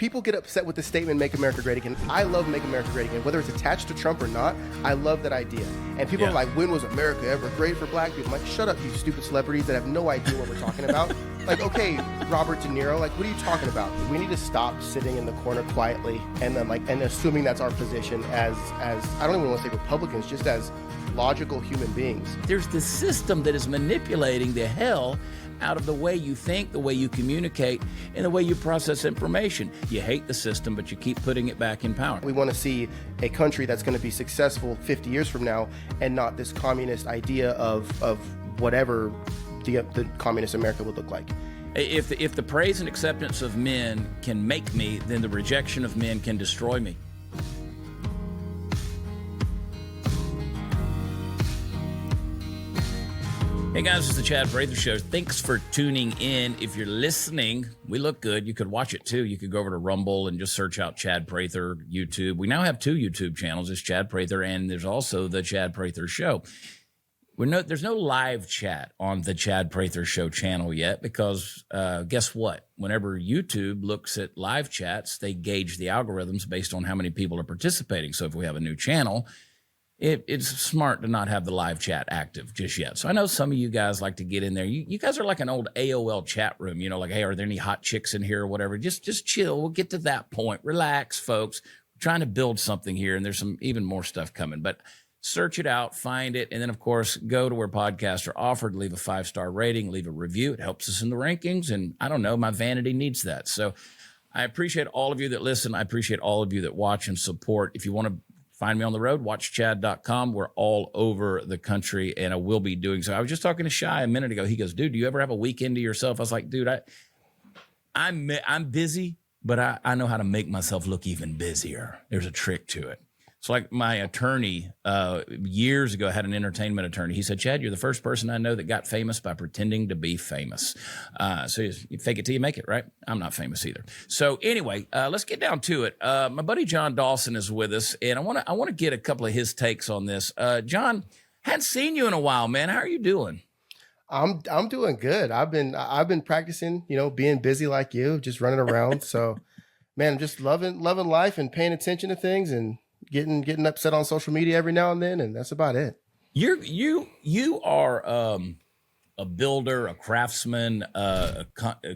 people get upset with the statement, make America great again. I love make America great again. Whether it's attached to Trump or not, I love that idea. And people are like, when was America ever great for black people? I'm like, shut up, you stupid celebrities that have no idea what we're talking about. Like, okay, Robert De Niro, like, what are you talking about? We need to stop sitting in the corner quietly and then and assuming that's our position as I don't even want to say Republicans, just as logical human beings. There's this system that is manipulating the hell out of the way you think, the way you communicate, and the way you process information. You hate the system, but you keep putting it back in power. We want to see a country that's going to be successful 50 years from now and not this communist idea of whatever the communist America would look like. If the praise and acceptance of men can make me, then the rejection of men can destroy me. Hey guys, this is the Chad Prather Show. Thanks for tuning in. If you're listening, we look good. You could watch it too. You could go over to Rumble and just search out Chad Prather YouTube. We now have 2 YouTube channels. There's Chad Prather and there's also the Chad Prather Show. There's no live chat on the Chad Prather Show channel yet because guess what? Whenever YouTube looks at live chats, they gauge the algorithms based on how many people are participating. So if we have a new channel, it's smart to not have the live chat active just yet. So I know some of you guys like to get in there. You guys are like an old AOL chat room, like, hey, are there any hot chicks in here or whatever? Just chill. We'll get to that point. Relax, folks. We're trying to build something here, and there's some even more stuff coming. But search it out, find it, and then, of course, go to where podcasts are offered, leave a 5-star rating, leave a review. It helps us in the rankings, and I don't know, my vanity needs that. So I appreciate all of you that listen. I appreciate all of you that watch and support. If you want to find me on the road, watchchad.com. We're all over the country, and I will be doing so. I was just talking to Shai a minute ago. He goes, dude, do you ever have a weekend to yourself? I was like, dude, I'm busy, but I know how to make myself look even busier. There's a trick to it. It's like my attorney years ago had an entertainment attorney. He said, Chad, you're the first person I know that got famous by pretending to be famous. So you fake it till you make it, right? I'm not famous either. So anyway, let's get down to it. My buddy Jon Dawson is with us, and I want to get a couple of his takes on this. John, hadn't seen you in a while, man. How are you doing? I'm doing good. I've been practicing, being busy like you, just running around. So, man, I'm just loving life and paying attention to things and getting upset on social media every now and then, and that's about it. You are a builder, a craftsman, a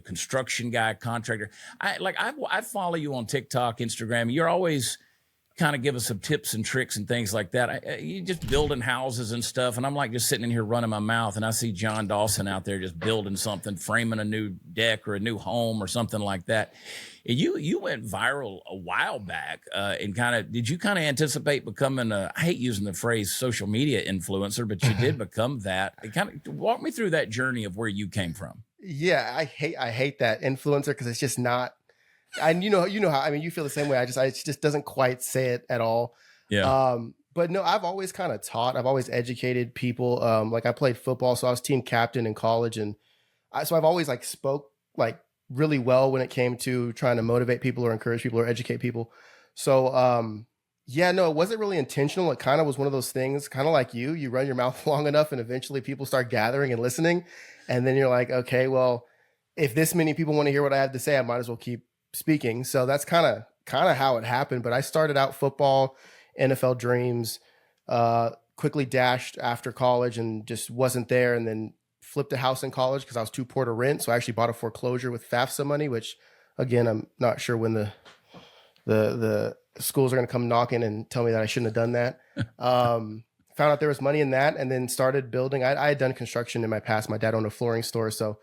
construction guy, contractor. I follow you on TikTok, Instagram. You're always kind of give us some tips and tricks and things like that. You just building houses and stuff, and I'm like just sitting in here running my mouth, and I see Jon Dawson out there just building something, framing a new deck or a new home or something like that. And you went viral a while back, and did you kind of anticipate becoming I hate using the phrase social media influencer, but you did become that. Kind of walk me through that journey of where you came from. Yeah, I hate that influencer because it's just not. And you know how, I mean, you feel the same way. It just doesn't quite say it at all. Yeah. But no, I've always kind of taught. I've always educated people. Like I played football, so I was team captain in college, and so I've always spoke really well when it came to trying to motivate people or encourage people or educate people. So yeah, no, it wasn't really intentional. It kind of was one of those things, kind of like you run your mouth long enough, and eventually people start gathering and listening, and then you're like, okay, well, if this many people want to hear what I have to say, I might as well keep speaking. So that's kind of how it happened. But I started out football, NFL dreams, quickly dashed after college and just wasn't there, and then flipped a house in college because I was too poor to rent. So I actually bought a foreclosure with FAFSA money, which again, I'm not sure when the schools are going to come knocking and tell me that I shouldn't have done that. Found out there was money in that, and then started building. I had done construction in my past. My dad owned a flooring store. So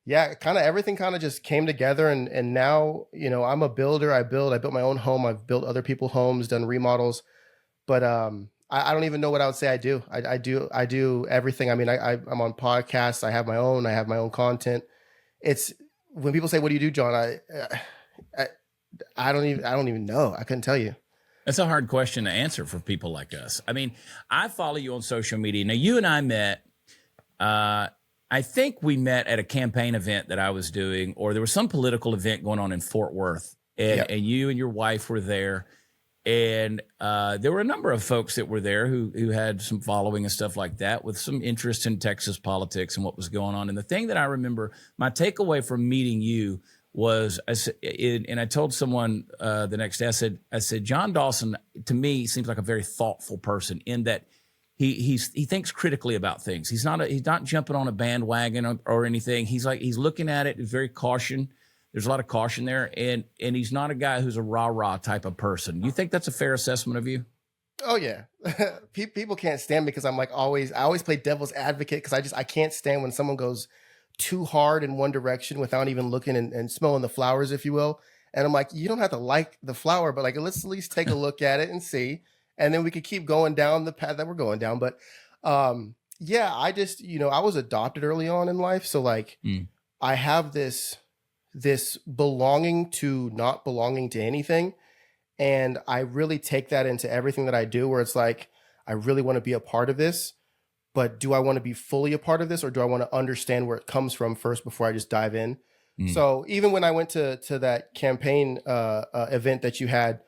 yeah, kind of everything kind of just came together, and now, I'm a builder. I built my own home. I've built other people's homes, done remodels, but I don't even know what I would say I do. I do everything. I mean, I'm on podcasts. I have my own content. It's when people say, "What do you do, John?" I don't even know. I couldn't tell you. That's a hard question to answer for people like us. I mean, I follow you on social media. Now, you and I met. I think we met at a campaign event that I was doing, or there was some political event going on in Fort Worth, and you and your wife were there, and there were a number of folks that were there who had some following and stuff like that, with some interest in Texas politics and what was going on. And the thing that I remember, my takeaway from meeting you was and I told someone the next day, I said, Jon Dawson to me seems like a very thoughtful person in that he thinks critically about things. He's not jumping on a bandwagon or anything. He's looking at it. He's very caution. There's a lot of caution there, and he's not a guy who's a rah-rah type of person. You think that's a fair assessment of you? Oh yeah. People can't stand me because I always play devil's advocate because I can't stand when someone goes too hard in one direction without even looking and smelling the flowers, if you will. And I'm like, you don't have to like the flower, but like, let's at least take a look at it and see. And then we could keep going down the path that we're going down. But yeah, I just, I was adopted early on in life. So like I have this belonging to not belonging to anything. And I really take that into everything that I do, where it's like, I really want to be a part of this, but do I want to be fully a part of this, or do I want to understand where it comes from first before I just dive in? So even when I went to that campaign event that you had,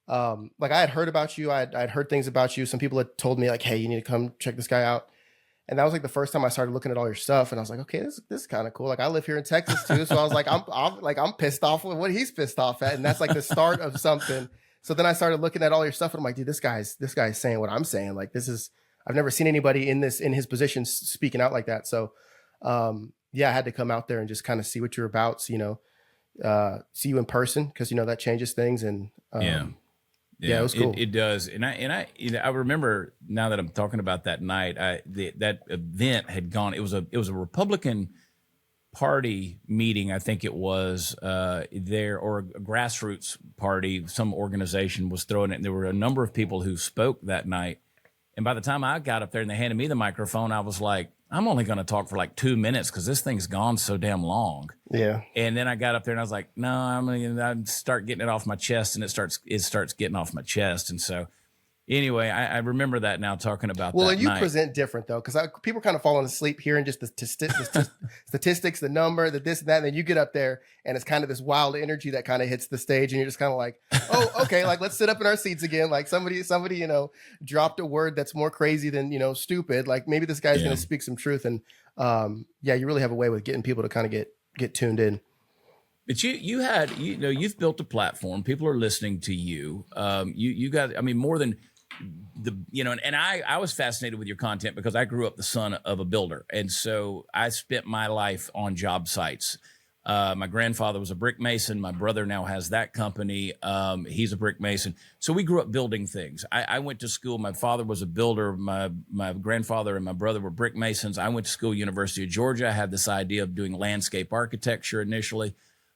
like I had heard about you, I'd heard things about you. Some people had told me like, hey, you need to come check this guy out. And that was like the first time I started looking at all your stuff, and I was like, okay, this is kind of cool. Like I live here in Texas too, so I was like, I'm pissed off with what he's pissed off at, and that's like the start of something. So then I started looking at all your stuff, and I'm like, dude, this guy's saying what I'm saying. Like I've never seen anybody in his position speaking out like that. So yeah, I had to come out there and just kind of see what you're about. So, see you in person, because that changes things. And yeah, it was cool. It does. And I remember, now that I'm talking about that night, that event had gone. It was a Republican Party meeting, I think it was there, or a grassroots party. Some organization was throwing it, and there were a number of people who spoke that night. And by the time I got up there and they handed me the microphone, I was like, I'm only going to talk for like 2 minutes because this thing's gone so damn long. Yeah. And then I got up there and I was like, no, I'm going to start getting it off my chest, and it starts getting off my chest. And so anyway, I remember that now, talking about that. Well, and you night. present different though, because people are kind of falling asleep hearing just the statistics, the number, the this and that, and then you get up there and it's kind of this wild energy that kind of hits the stage, and you're just kind of like, oh, okay, like let's sit up in our seats again. Like somebody, dropped a word that's more crazy than stupid. Like maybe this guy's going to speak some truth, and yeah, you really have a way with getting people to kind of get tuned in. But you've built a platform. People are listening to you. You got, I mean, more than and I was fascinated with your content because I grew up the son of a builder. And so I spent my life on job sites. My grandfather was a brick mason. My brother now has that company. He's a brick mason. So we grew up building things. I went to school. My father was a builder. My grandfather and my brother were brick masons. I went to school, University of Georgia. I had this idea of doing landscape architecture initially.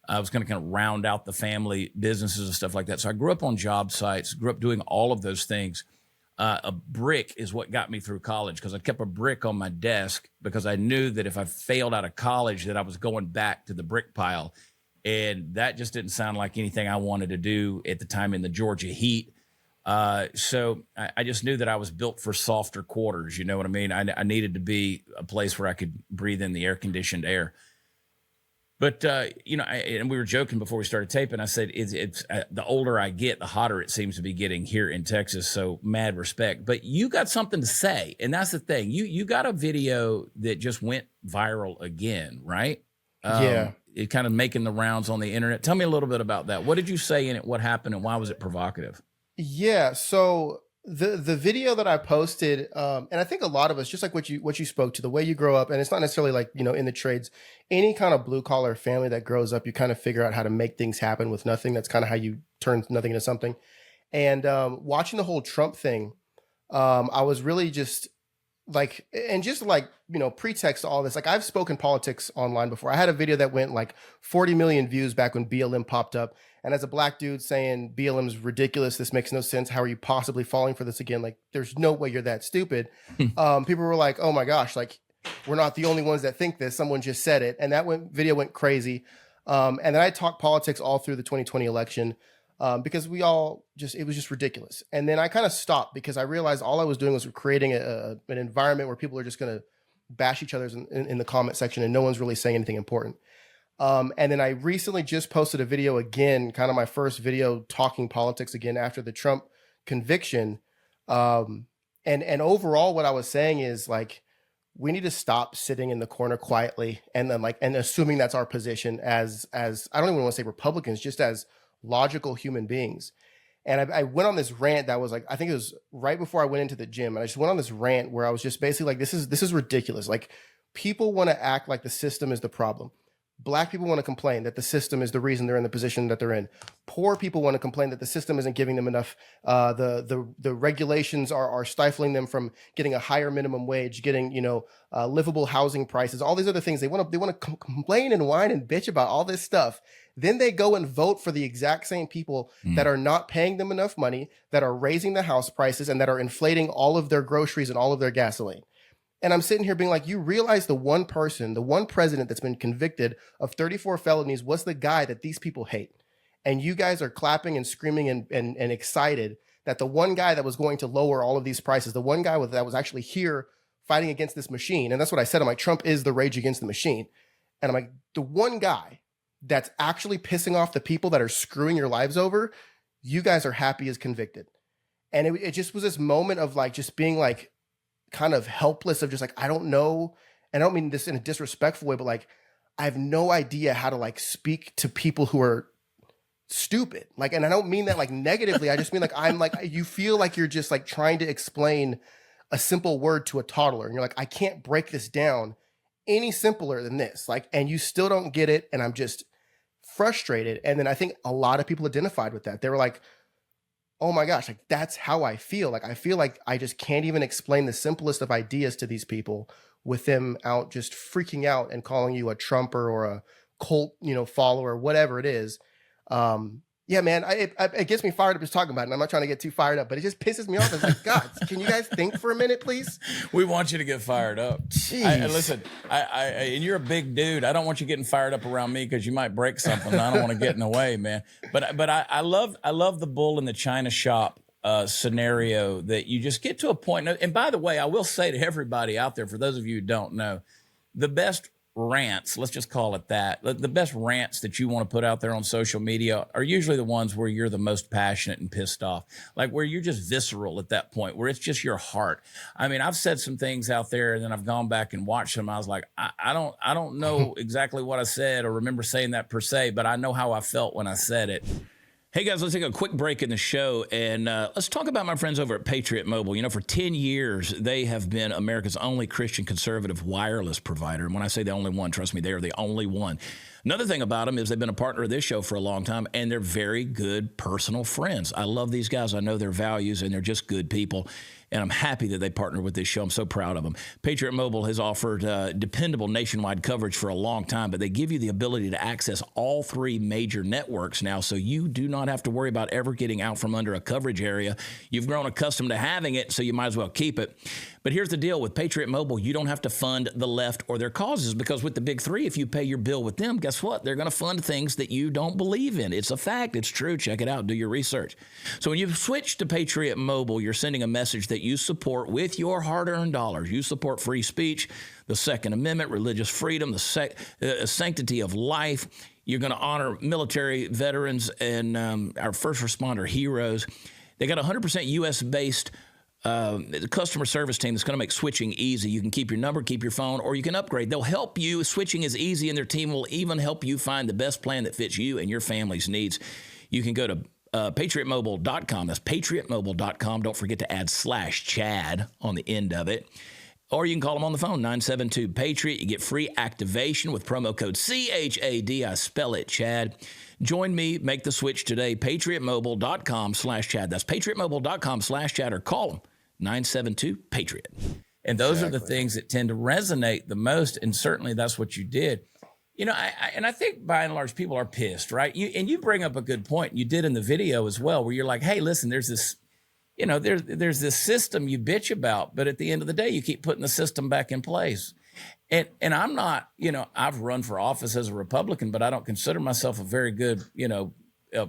I was going to kind of round out the family businesses and stuff like that. So I grew up on job sites, grew up doing all of those things. A brick is what got me through college, because I kept a brick on my desk because I knew that if I failed out of college that I was going back to the brick pile. And that just didn't sound like anything I wanted to do at the time in the Georgia heat. So I just knew that I was built for softer quarters. You know what I mean? I needed to be a place where I could breathe in the air-conditioned air. But, and we were joking before we started taping. I said, it's the older I get, the hotter it seems to be getting here in Texas. So mad respect. But you got something to say. And that's the thing. You got a video that just went viral again, right? Yeah. It kind of making the rounds on the internet. Tell me a little bit about that. What did you say in it? What happened? And why was it provocative? Yeah. So the video that I posted, and I think a lot of us, just like what you spoke to, the way you grow up, and it's not necessarily like, in the trades, any kind of blue collar family that grows up, you kind of figure out how to make things happen with nothing. That's kind of how you turn nothing into something. And watching the whole Trump thing, I was really just like, and just like, pretext to all this. Like I've spoken politics online before. I had a video that went like 40 million views back when BLM popped up. And as a black dude saying BLM's ridiculous, this makes no sense. How are you possibly falling for this again? Like, there's no way you're that stupid. People were like, oh my gosh, like we're not the only ones that think this. Someone just said it. And that video went crazy. And then I talked politics all through the 2020 election because it was just ridiculous. And then I kind of stopped because I realized all I was doing was creating an environment where people are just going to bash each other in the comment section, and no one's really saying anything important. And then I recently just posted a video again, kind of my first video talking politics again after the Trump conviction. And overall, what I was saying is like, we need to stop sitting in the corner quietly and then and assuming that's our position as I don't even want to say Republicans, just as logical human beings. And I went on this rant that was like, I think it was right before I went into the gym, and I just went on this rant where I was just basically like, this is ridiculous. Like, people want to act like the system is the problem. Black people want to complain that the system is the reason they're in the position that they're in. Poor people want to complain that the system isn't giving them enough. The regulations are stifling them from getting a higher minimum wage, getting livable housing prices, all these other things. They want to complain and whine and bitch about all this stuff. Then they go and vote for the exact same people that are not paying them enough money, that are raising the house prices, and that are inflating all of their groceries and all of their gasoline. And I'm sitting here being like, you realize the one person, the one president that's been convicted of 34 felonies was the guy that these people hate. And you guys are clapping and screaming and excited that the one guy that was going to lower all of these prices, the one guy that was actually here fighting against this machine. And that's what I said. I'm like, Trump is the rage against the machine. And I'm like, the one guy that's actually pissing off the people that are screwing your lives over, you guys are happy is convicted. And it just was this moment of like, just being like, kind of helpless, of just like, I don't know. And I don't mean this in a disrespectful way, but like, I have no idea how to like speak to people who are stupid. Like, and I don't mean that like negatively. I just mean like, I'm like, you feel like you're just like trying to explain a simple word to a toddler. And you're like, I can't break this down any simpler than this. Like, and you still don't get it. And I'm just frustrated. And then I think a lot of people identified with that. They were like, oh my gosh, like that's how I feel. Like, I feel like I just can't even explain the simplest of ideas to these people with them out just freaking out and calling you a Trumper or a cult, follower, whatever it is. Yeah, man, it gets me fired up just talking about it. And I'm not trying to get too fired up, but it just pisses me off. It's like, God, can you guys think for a minute, please? We want you to get fired up. Listen, and you're a big dude. I don't want you getting fired up around me because you might break something. I don't want to get in the way, man. But I love the bull in the China shop scenario, that you just get to a point. And by the way, I will say to everybody out there, for those of you who don't know, the best rants, let's just call it that, the best rants that you want to put out there on social media are usually the ones where you're the most passionate and pissed off, like where you're just visceral at that point, where it's just your heart. I mean, I've said some things out there and then I've gone back and watched them. I was like, I don't know exactly what I said or remember saying that per se, but I know how I felt when I said it. Hey guys, let's take a quick break in the show and let's talk about my friends over at Patriot Mobile. For 10 years, they have been America's only Christian conservative wireless provider. And when I say the only one, trust me, they are the only one. Another thing about them is they've been a partner of this show for a long time, and they're very good personal friends. I love these guys. I know their values, and they're just good people. And I'm happy that they partner with this show. I'm so proud of them. Patriot Mobile has offered dependable nationwide coverage for a long time, but they give you the ability to access all three major networks now, so you do not have to worry about ever getting out from under a coverage area. You've grown accustomed to having it, so you might as well keep it. But here's the deal. With Patriot Mobile, you don't have to fund the left or their causes, because with the big three, if you pay your bill with them, guess what? They're going to fund things that you don't believe in. It's a fact. It's true. Check it out. Do your research. So when you switch to Patriot Mobile, you're sending a message that you support with your hard-earned dollars. You support free speech, the Second Amendment, religious freedom, the sanctity of life. You're going to honor military veterans and our first responder heroes. They got a 100% U.S.-based customer service team that's going to make switching easy. You can keep your number, keep your phone, or you can upgrade. They'll help you. Switching is easy, and their team will even help you find the best plan that fits you and your family's needs. You can go to patriotmobile.com. That's patriotmobile.com. Don't forget to add /Chad on the end of it. Or you can call them on the phone, 972-PATRIOT. You get free activation with promo code CHAD. I spell it, Chad. Join me. Make the switch today. patriotmobile.com/Chad. That's patriotmobile.com/Chad, or call them, 972-PATRIOT. And those are the things that tend to resonate the most, and certainly that's what you did. I think by and large people are pissed, right? You bring up a good point. You did in the video as well, where you're like, hey, listen, there's this, there's this system you bitch about, but at the end of the day, you keep putting the system back in place. And I'm not, I've run for office as a Republican, but I don't consider myself a very good,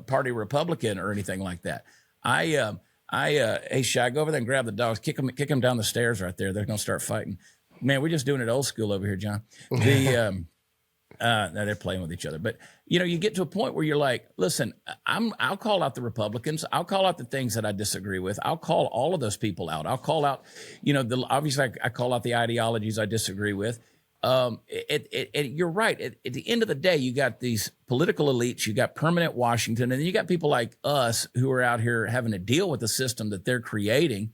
party Republican or anything like that. Hey, should I go over there and grab the dogs, kick them down the stairs right there? They're going to start fighting. Man, we're just doing it old school over here, John. No, they're playing with each other. But you get to a point where you're like, listen, I'll call out the Republicans. I'll call out the things that I disagree with. I'll call all of those people out. I'll call out, obviously I call out the ideologies I disagree with. You're right. At the end of the day, you got these political elites, you got permanent Washington, and then you got people like us who are out here having to deal with the system that they're creating.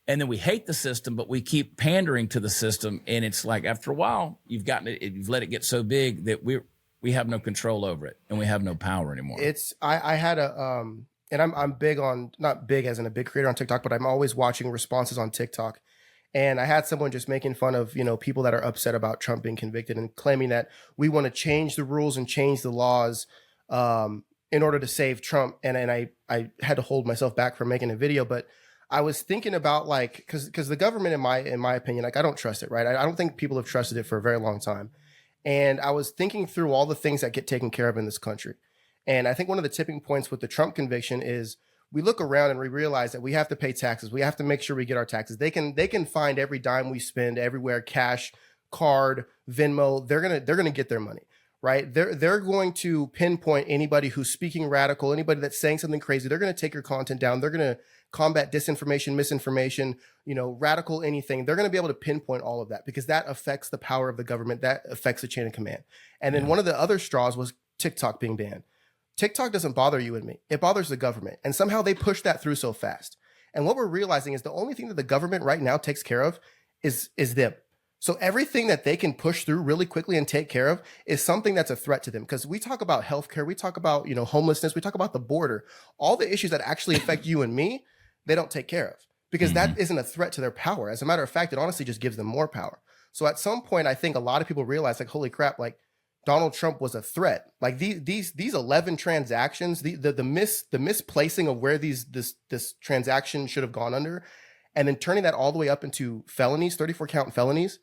And then we hate the system, but we keep pandering to the system. And it's like, after a while, you've let it get so big that we have no control over it and we have no power anymore. I had and I'm big on, not big as in a big creator on TikTok, but I'm always watching responses on TikTok. And I had someone just making fun of, people that are upset about Trump being convicted and claiming that we want to change the rules and change the laws in order to save Trump. And I had to hold myself back from making a video, but I was thinking about because the government, in my opinion, I don't trust it, right? I don't think people have trusted it for a very long time. And I was thinking through all the things that get taken care of in this country. And I think one of the tipping points with the Trump conviction is we look around and we realize that we have to pay taxes. We have to make sure we get our taxes. They can find every dime we spend everywhere, cash, card, Venmo. They're gonna get their money, right? They're going to pinpoint anybody who's speaking radical, anybody that's saying something crazy. They're gonna take your content down. They're gonna combat disinformation, misinformation, radical anything. They're going to be able to pinpoint all of that because that affects the power of the government. That affects the chain of command. And then one of the other straws was TikTok being banned. TikTok doesn't bother you and me. It bothers the government. And somehow they push that through so fast. And what we're realizing is the only thing that the government right now takes care of is them. So everything that they can push through really quickly and take care of is something that's a threat to them. Because we talk about healthcare, we talk about, homelessness, we talk about the border, all the issues that actually affect you and me, they don't take care of because that isn't a threat to their power. As a matter of fact, it honestly just gives them more power. So at some point, I think a lot of people realize holy crap, Donald Trump was a threat. These 11 transactions, the misplacing of where this transaction should have gone under, and then turning that all the way up into felonies, 34 count felonies,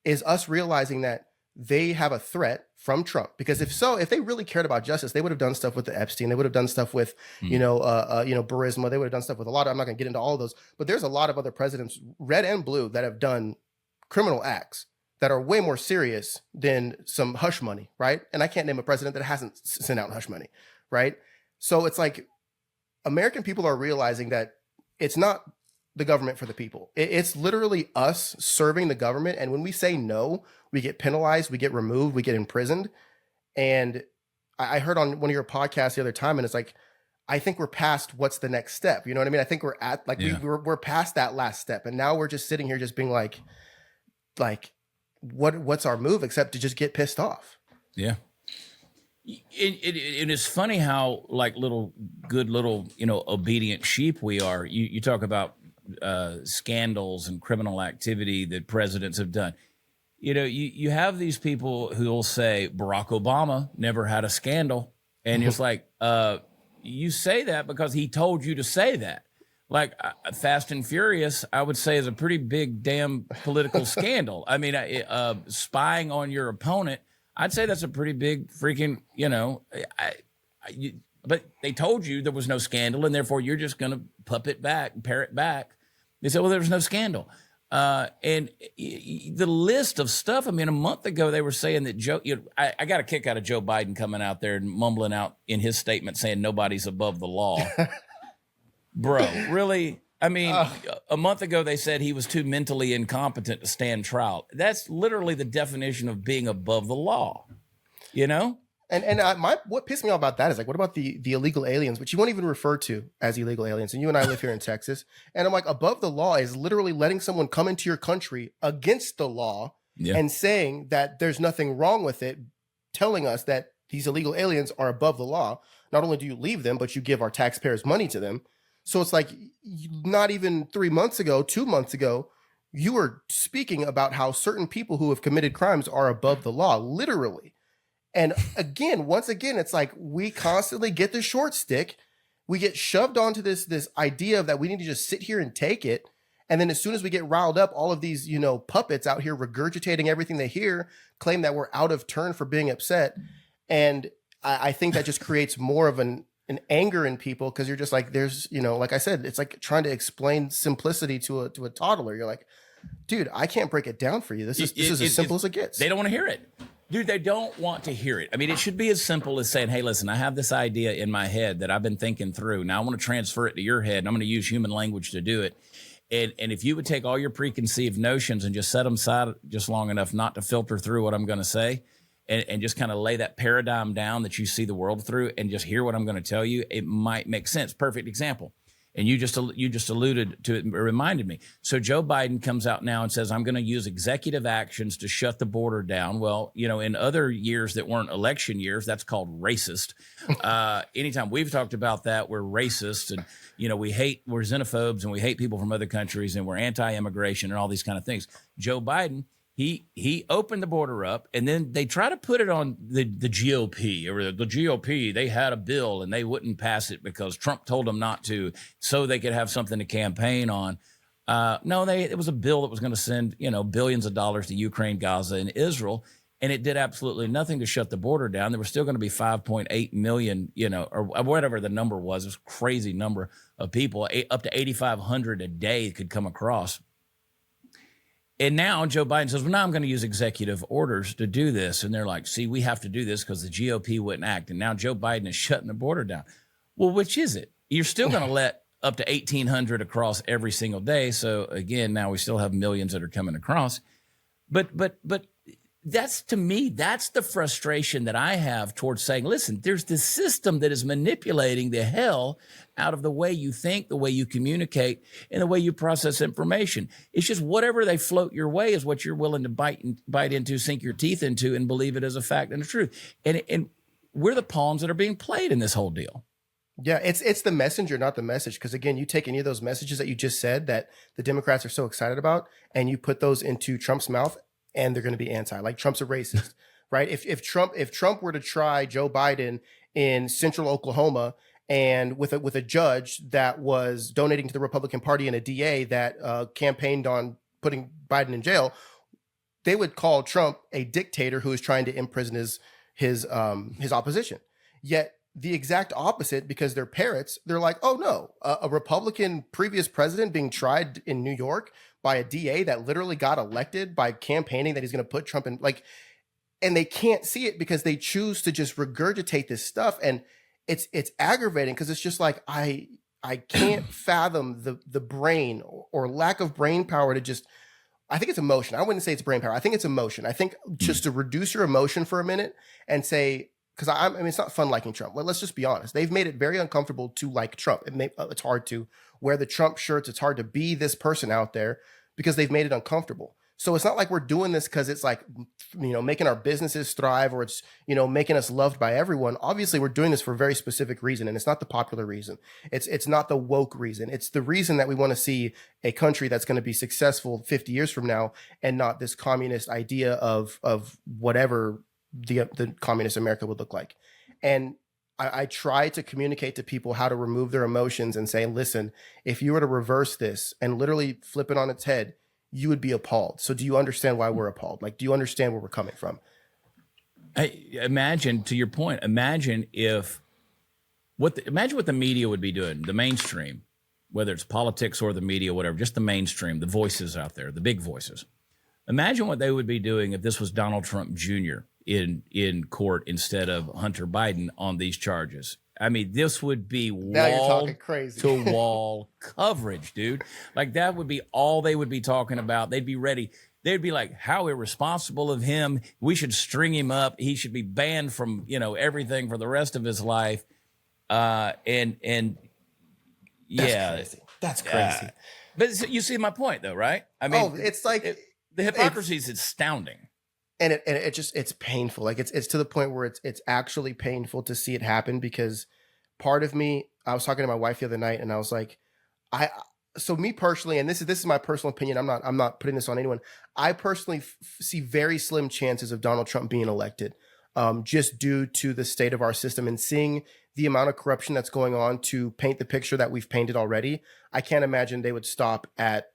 is us realizing that they have a threat from Trump. Because if they really cared about justice, they would have done stuff with the Epstein. They would have done stuff with, Burisma. They would have done stuff with a lot of, I'm not going to get into all of those, but there's a lot of other presidents, red and blue, that have done criminal acts that are way more serious than some hush money, right? And I can't name a president that hasn't sent out hush money, right? So it's like American people are realizing that it's not the government for the people. It's literally us serving the government. And when we say no, we get penalized, we get removed, we get imprisoned. And I heard on one of your podcasts the other time, and it's like, I think we're past what's the next step. You know what I mean? I think we're at we're past that last step. And now we're just sitting here just being like what's our move except to just get pissed off? Yeah. It is funny how good little obedient sheep we are. You talk about scandals and criminal activity that presidents have done. You have these people who will say Barack Obama never had a scandal, and it's like you say that because he told you to say that. Fast and Furious, I would say, is a pretty big damn political scandal. I mean, spying on your opponent, I'd say that's a pretty big freaking, but they told you there was no scandal, and therefore you're just going to parrot back. They said, well, there was no scandal. And the list of stuff, I mean, a month ago, they were saying that I got a kick out of Joe Biden coming out there and mumbling out in his statement saying nobody's above the law. Bro, really? I mean, a month ago, they said he was too mentally incompetent to stand trial. That's literally the definition of being above the law, And what pissed me off about that is what about the illegal aliens, which you won't even refer to as illegal aliens? And you and I live here in Texas. And I'm like, above the law is literally letting someone come into your country against the law and saying that there's nothing wrong with it, telling us that these illegal aliens are above the law. Not only do you leave them, but you give our taxpayers money to them. So it's like not even 2 months ago, you were speaking about how certain people who have committed crimes are above the law, literally. And once again, it's like we constantly get the short stick. We get shoved onto this idea of that we need to just sit here and take it. And then as soon as we get riled up, all of these, puppets out here regurgitating everything they hear, claim that we're out of turn for being upset. And I think that just creates more of an anger in people because you're just like, there's, like I said, it's like trying to explain simplicity to a toddler. You're like, dude, I can't break it down for you. This is as simple as it gets. They don't want to hear it. Dude, they don't want to hear it. I mean, it should be as simple as saying, hey, listen, I have this idea in my head that I've been thinking through. Now I want to transfer it to your head, and I'm going to use human language to do it. And if you would take all your preconceived notions and just set them aside just long enough not to filter through what I'm going to say, and just kind of lay that paradigm down that you see the world through and just hear what I'm going to tell you, it might make sense. Perfect example. And you just alluded to it, it reminded me. So Joe Biden comes out now and says, I'm going to use executive actions to shut the border down. Well, you know, in other years that weren't election years, that's called racist. Anytime we've talked about that, we're racist and, you know, we're xenophobes and we hate people from other countries and we're anti-immigration and all these kind of things. Joe Biden, he opened the border up, and then they try to put it on the GOP or the GOP. They had a bill and they wouldn't pass it because Trump told them not to, so they could have something to campaign on. No, it was a bill that was going to send, you know, billions of dollars to Ukraine, Gaza, and Israel, and it did absolutely nothing to shut the border down. There were still going to be 5.8 million, you know, or whatever the number was. It was a crazy number of people, up to 8,500 a day could come across. And now Joe Biden says, well, now I'm going to use executive orders to do this. And they're like, see, we have to do this because the GOP wouldn't act. And now Joe Biden is shutting the border down. Well, which is it? You're still going to let up to 1,800 across every single day. So again, now we still have millions that are coming across. But that's, to me, that's the frustration that I have towards saying, listen, there's this system that is manipulating the hell out of the way you think, the way you communicate, and the way you process information. It's just whatever they float your way is what you're willing to bite into, sink your teeth into, and believe it as a fact and a truth. And we're the pawns that are being played in this whole deal. Yeah, it's the messenger, not the message. Because again, you take any of those messages that you just said that the Democrats are so excited about, and you put those into Trump's mouth, and they're going to be anti. Like, Trump's a racist, right? If Trump were to try Joe Biden in central Oklahoma and with a judge that was donating to the Republican Party and a DA that campaigned on putting Biden in jail, they would call Trump a dictator who is trying to imprison his opposition. Yet the exact opposite, because they're parrots, they're like, oh no, a Republican previous president being tried in New York by a DA that literally got elected by campaigning that he's going to put Trump in, like, and they can't see it because they choose to just regurgitate this stuff. And it's aggravating because it's just like, I can't fathom the brain or lack of brain power to just, I think it's emotion. I wouldn't say it's brain power. I think it's emotion. I think just to reduce your emotion for a minute and say, because I mean, it's not fun liking Trump. Well, let's just be honest. They've made it very uncomfortable to like Trump. It's hard to wear the Trump shirts. It's hard to be this person out there because they've made it uncomfortable. So it's not like we're doing this because it's like, you know, making our businesses thrive or it's, you know, making us loved by everyone. Obviously, we're doing this for a very specific reason, and it's not the popular reason. It's not the woke reason. It's the reason that we want to see a country that's going to be successful 50 years from now, and not this communist idea of whatever the communist America would look like. And I try to communicate to people how to remove their emotions and say, listen, if you were to reverse this and literally flip it on its head, you would be appalled. So do you understand why we're appalled? Like, do you understand where we're coming from? Imagine, to your point, imagine what the media would be doing, the mainstream, whether it's politics or the media, whatever, just the mainstream, the voices out there, the big voices. Imagine what they would be doing if this was Donald Trump Jr. in court instead of Hunter Biden on these charges. I mean, this would be wall-to-wall coverage, dude. Like, that would be all they would be talking about. They'd be ready. They'd be like, how irresponsible of him. We should string him up. He should be banned from, you know, everything for the rest of his life. And yeah. That's crazy. But you see my point, though, right? I mean, it's like the hypocrisy is astounding. And it's painful. Like, it's to the point where it's actually painful to see it happen, because part of me, I was talking to my wife the other night and I was like, so me personally, and this is my personal opinion. I'm not putting this on anyone. I personally see very slim chances of Donald Trump being elected, just due to the state of our system and seeing the amount of corruption that's going on to paint the picture that we've painted already. I can't imagine they would stop at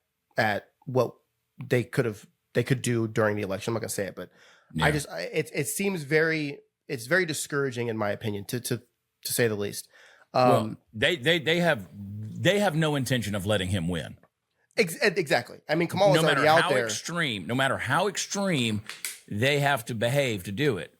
what they could do during the election. I'm not gonna say it, but yeah. It seems very discouraging, in my opinion, to say the least. Well, they have no intention of letting him win. Exactly. I mean, Kamala's already out there. No matter how extreme, they have to behave to do it.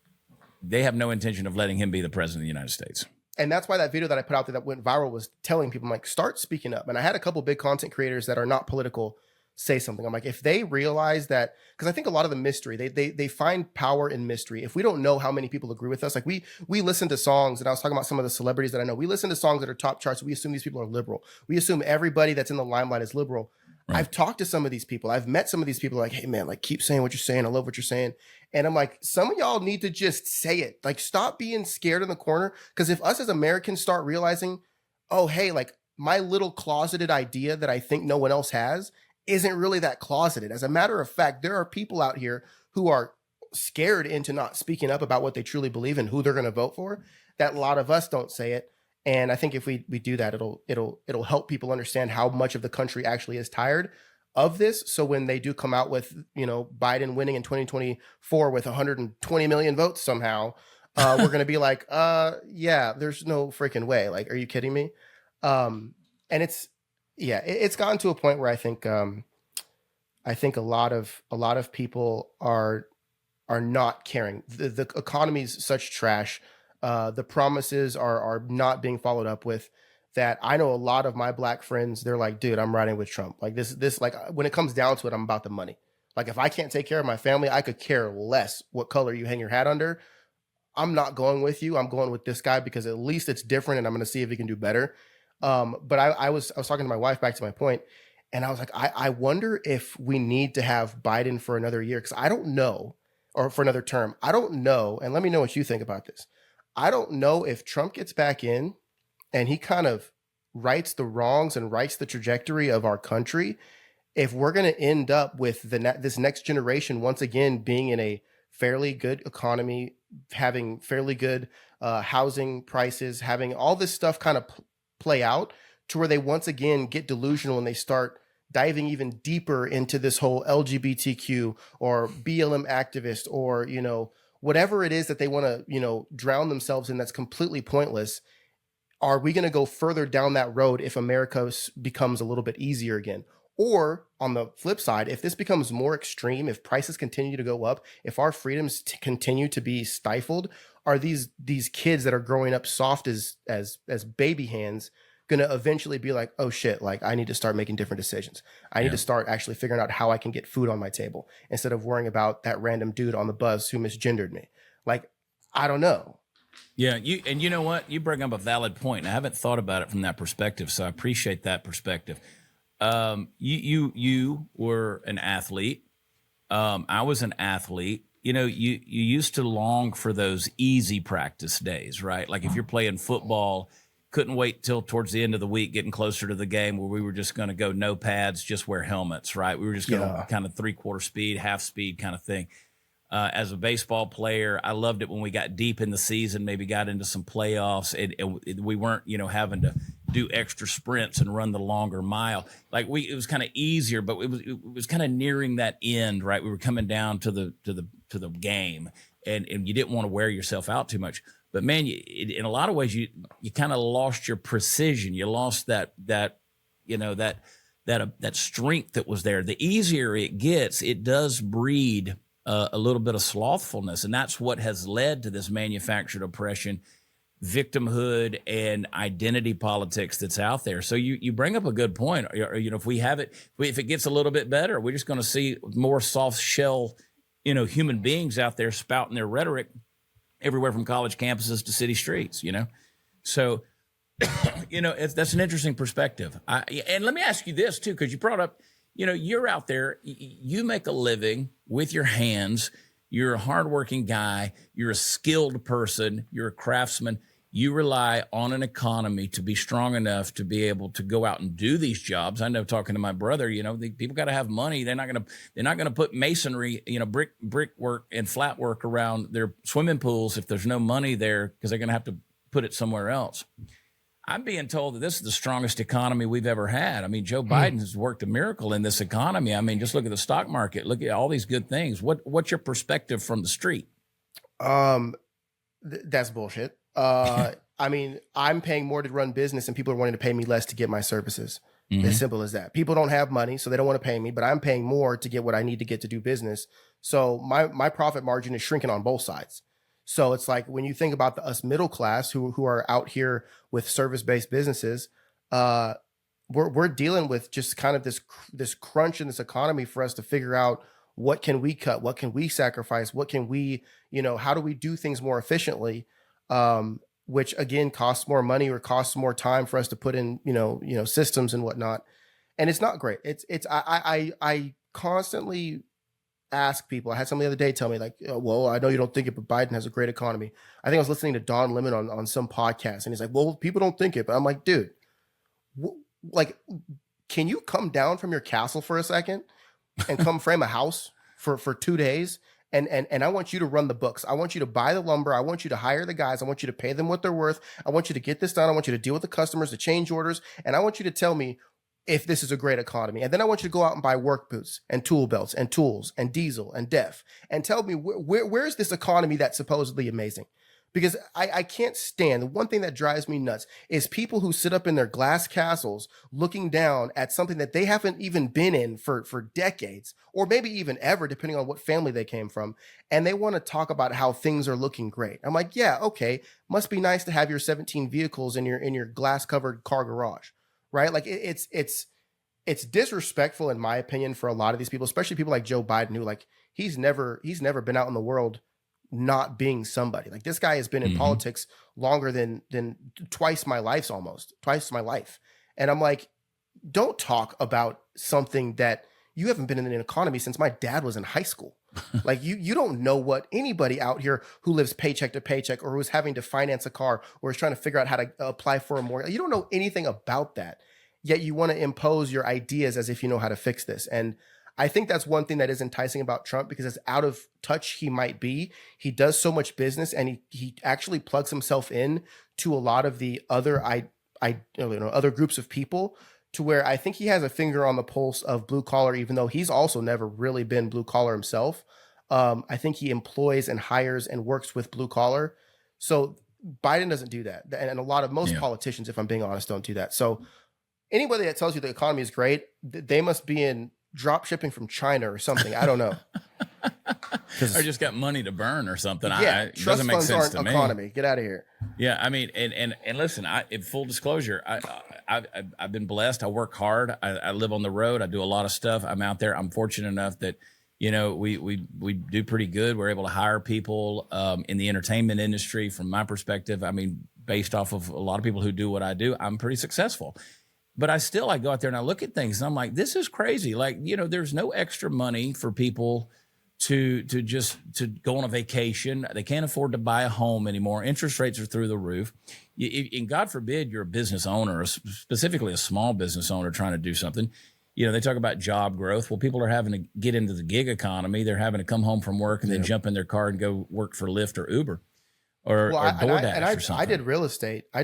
They have no intention of letting him be the president of the United States. And that's why that video that I put out there that went viral was telling people, I'm like, start speaking up. And I had a couple big content creators that are not political say something. I'm like, if they realize that, because I think a lot of the mystery, they find power in mystery. If we don't know how many people agree with us, like we listen to songs, and I was talking about some of the celebrities that I know. We listen to songs that are top charts. We assume these people are liberal. We assume everybody that's in the limelight is liberal. Right. I've talked to some of these people. I've met some of these people like, hey man, like keep saying what you're saying. I love what you're saying. And I'm like, some of y'all need to just say it. Like stop being scared in the corner. Because if us as Americans start realizing, oh, hey, like my little closeted idea that I think no one else has isn't really that closeted. As a matter of fact, there are people out here who are scared into not speaking up about what they truly believe and who they're going to vote for, that a lot of us don't say it. And I think if we do that, it'll help people understand how much of the country actually is tired of this. So when they do come out with, you know, Biden winning in 2024 with 120 million votes somehow, we're going to be like, yeah, there's no freaking way. Like, are you kidding me? And it's gotten to a point where I think a lot of people are not caring. The economy's such trash. The promises are not being followed up with. That I know a lot of my black friends, they're like, dude, I'm riding with Trump. Like this, like when it comes down to it, I'm about the money. Like if I can't take care of my family, I could care less what color you hang your hat under. I'm not going with you. I'm going with this guy because at least it's different, and I'm going to see if he can do better. But I was talking to my wife, back to my point, and I was like, I wonder if we need to have Biden for another year, because I don't know, or for another term. I don't know, and let me know what you think about this. I don't know if Trump gets back in and he kind of rights the wrongs and rights the trajectory of our country, if we're going to end up with this next generation once again being in a fairly good economy, having fairly good housing prices, having all this stuff kind of play out to where they once again get delusional and they start diving even deeper into this whole LGBTQ or BLM activist, or, you know, whatever it is that they want to, you know, drown themselves in that's completely pointless. Are we going to go further down that road if America becomes a little bit easier again? Or on the flip side, if this becomes more extreme, if prices continue to go up, if our freedoms continue to be stifled, are these kids that are growing up soft as baby hands going to eventually be like, oh shit, like I need to start making different decisions. I need to start actually figuring out how I can get food on my table instead of worrying about that random dude on the bus who misgendered me. Like, I don't know. Yeah, you know what? You bring up a valid point. I haven't thought about it from that perspective, so I appreciate that perspective. You were an athlete. I was an athlete. You know, you used to long for those easy practice days, right? Like if you're playing football, couldn't wait till towards the end of the week, getting closer to the game, where we were just going to go no pads, just wear helmets, right? We were just going to kind of 3/4 speed, half speed kind of thing. As a baseball player, I loved it when we got deep in the season, maybe got into some playoffs, and we weren't, you know, having to do extra sprints and run the longer mile. Like it was kind of easier, but it was kind of nearing that end, right? We were coming down to the game, and you didn't want to wear yourself out too much. But man, in a lot of ways, you kind of lost your precision. You lost that strength that was there. The easier it gets, it does breed a little bit of slothfulness, and that's what has led to this manufactured oppression, victimhood, and identity politics that's out there. So you bring up a good point. You know, if it gets a little bit better, we're just going to see more soft shell, you know, human beings out there spouting their rhetoric everywhere from college campuses to city streets. You know, so you know that's an interesting perspective. And let me ask you this too, because you brought up, you know, you're out there, you make a living with your hands. You're a hardworking guy. You're a skilled person. You're a craftsman. You rely on an economy to be strong enough to be able to go out and do these jobs. I know, talking to my brother, you know, people got to have money. They're not going to put masonry, you know, brick work and flat work around their swimming pools if there's no money there, because they're going to have to put it somewhere else. I'm being told that this is the strongest economy we've ever had. I mean, Joe Biden has worked a miracle in this economy. I mean, just look at the stock market. Look at all these good things. What's your perspective from the street? That's bullshit. I mean, I'm paying more to run business and people are wanting to pay me less to get my services. Mhm. As simple as that. People don't have money, so they don't want to pay me, but I'm paying more to get what I need to get to do business. So my profit margin is shrinking on both sides. So it's like when you think about us middle class who are out here with service-based businesses, we're dealing with just kind of this crunch in this economy for us to figure out what can we cut, what can we sacrifice, what can we, how do we do things more efficiently, which again costs more money or costs more time for us to put in, systems and whatnot. And it's not great. I constantly ask people. I had somebody the other day tell me like, "Oh, well, I know you don't think it, but Biden has a great economy." I think I was listening to Don Lemon on some podcast, and he's like, "Well, people don't think it," but I'm like, dude, like, can you come down from your castle for a second and come frame a house for 2 days? And I want you to run the books. I want you to buy the lumber. I want you to hire the guys. I want you to pay them what they're worth. I want you to get this done. I want you to deal with the customers, the change orders. And I want you to tell me if this is a great economy. And then I want you to go out and buy work boots and tool belts and tools and diesel and def and tell me where's this economy that's supposedly amazing? Because I can't stand, the one thing that drives me nuts is people who sit up in their glass castles looking down at something that they haven't even been in for decades, or maybe even ever, depending on what family they came from. And they want to talk about how things are looking great. I'm like, yeah, okay. Must be nice to have your 17 vehicles in your glass covered car garage, right? Like it's disrespectful in my opinion for a lot of these people, especially people like Joe Biden, who like, he's never been out in the world not being somebody. Like this guy has been in politics longer than twice my life. And I'm like, don't talk about something that you haven't been in an economy since my dad was in high school. Like you don't know what anybody out here who lives paycheck to paycheck or who's having to finance a car or is trying to figure out how to apply for a mortgage. You don't know anything about that. Yet you want to impose your ideas as if you know how to fix this. And I think that's one thing that is enticing about Trump, because as out of touch he might be, he does so much business and he actually plugs himself in to a lot of the other other groups of people, to where I think he has a finger on the pulse of blue collar, even though he's also never really been blue collar himself. I think he employs and hires and works with blue collar. So Biden doesn't do that. And a lot of most politicians, if I'm being honest, don't do that. So anybody that tells you the economy is great, they must be in drop shipping from China or something. I don't know. Or just got money to burn or something. Yeah, It trust doesn't make funds sense aren't to me. economy. Get out of here. Yeah, I mean, and listen, in full disclosure, I've been blessed. I work hard. I live on the road. I do a lot of stuff. I'm out there. I'm fortunate enough that, we do pretty good. We're able to hire people in the entertainment industry. From my perspective, I mean, based off of a lot of people who do what I do, I'm pretty successful. But I go out there and I look at things and I'm like, this is crazy. Like, there's no extra money for people to go on a vacation. They can't afford to buy a home anymore. Interest rates are through the roof. And God forbid you're a business owner, specifically a small business owner trying to do something. They talk about job growth. Well, people are having to get into the gig economy. They're having to come home from work and then jump in their car and go work for Lyft or Uber. Or DoorDash or something. I did real estate. I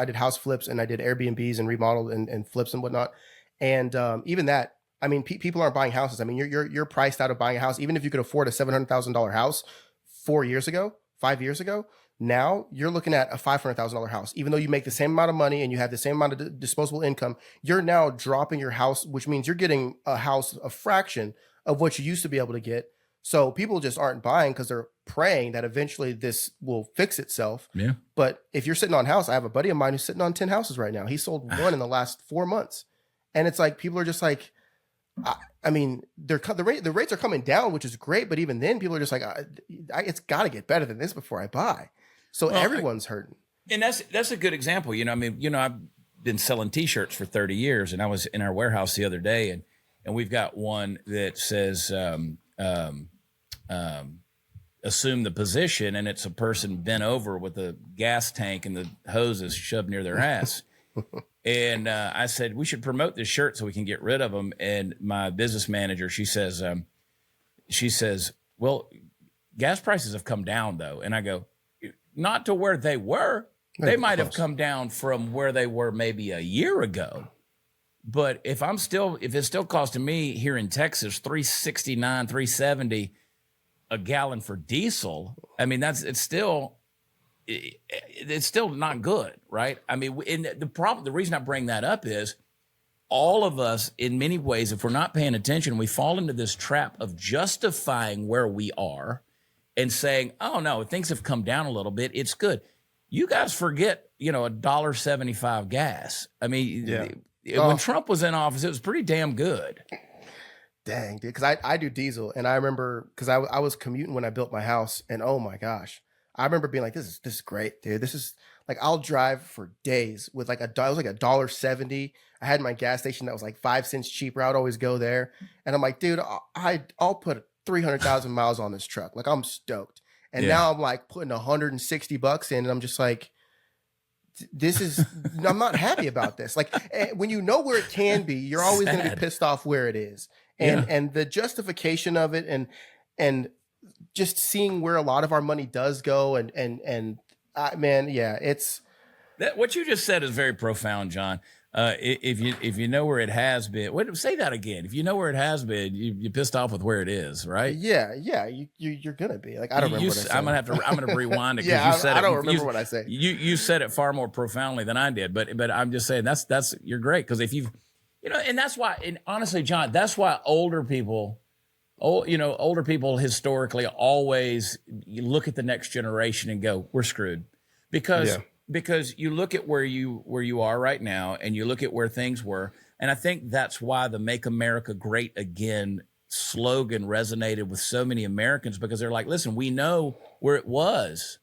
did house flips and I did Airbnbs and remodeled and flips and whatnot. And even that, I mean, people aren't buying houses. I mean, you're priced out of buying a house. Even if you could afford a $700,000 house 5 years ago, now you're looking at a $500,000 house. Even though you make the same amount of money and you have the same amount of disposable income, you're now dropping your house, which means you're getting a house a fraction of what you used to be able to get. So people just aren't buying because they're praying that eventually this will fix itself. Yeah. But if you're sitting on a house, I have a buddy of mine who's sitting on 10 houses right now. He sold one in the last 4 months. And it's like, people are just like, I mean, the rates are coming down, which is great. But even then, people are just like, it's got to get better than this before I buy. So everyone's hurting. And that's a good example. I've been selling T-shirts for 30 years, and I was in our warehouse the other day, and we've got one that says, assume the position, and it's a person bent over with a gas tank and the hoses shoved near their ass. And I said, we should promote this shirt so we can get rid of them. And my business manager, she says, well, gas prices have come down though. And I go, not to where they were. They might have come down from where they were maybe a year ago. But if it's still costing me here in Texas, $3.69, $3.70 a gallon for diesel, I mean, it's still it's still not good, right? I mean, and the reason I bring that up is all of us, in many ways, if we're not paying attention, we fall into this trap of justifying where we are and saying, "Oh no, things have come down a little bit. It's good." You guys forget, $1.75 gas. I mean, when Trump was in office, it was pretty damn good. Dang, dude. Because I do diesel, and I remember because I was commuting when I built my house, and oh my gosh, I remember being like, "This is great, dude. This is like I'll drive for days with like it was like $1.70. I had my gas station that was like 5 cents cheaper. I'd always go there, and I'm like, dude, I'll put 300,000 miles on this truck. Like I'm stoked. And now I'm like putting $160 in, and I'm just like, I'm not happy about this. Like when you know where it can be, you're always going to be pissed off where it is. And the justification of it and just seeing where a lot of our money does go man, it's what you just said is very profound, John. If you know where it has been, say that again. If you know where it has been, you're pissed off with where it is, right? Yeah. You're gonna be like, I don't remember. I'm gonna rewind it. Yeah, you said I don't remember what I say. You said it far more profoundly than I did, but I'm just saying that's you're great because if you've and that's why. And honestly, John, that's why older people historically always look at the next generation and go, we're screwed because you look at where you are right now and you look at where things were. And I think that's why the Make America Great Again slogan resonated with so many Americans, because they're like, listen, we know where it was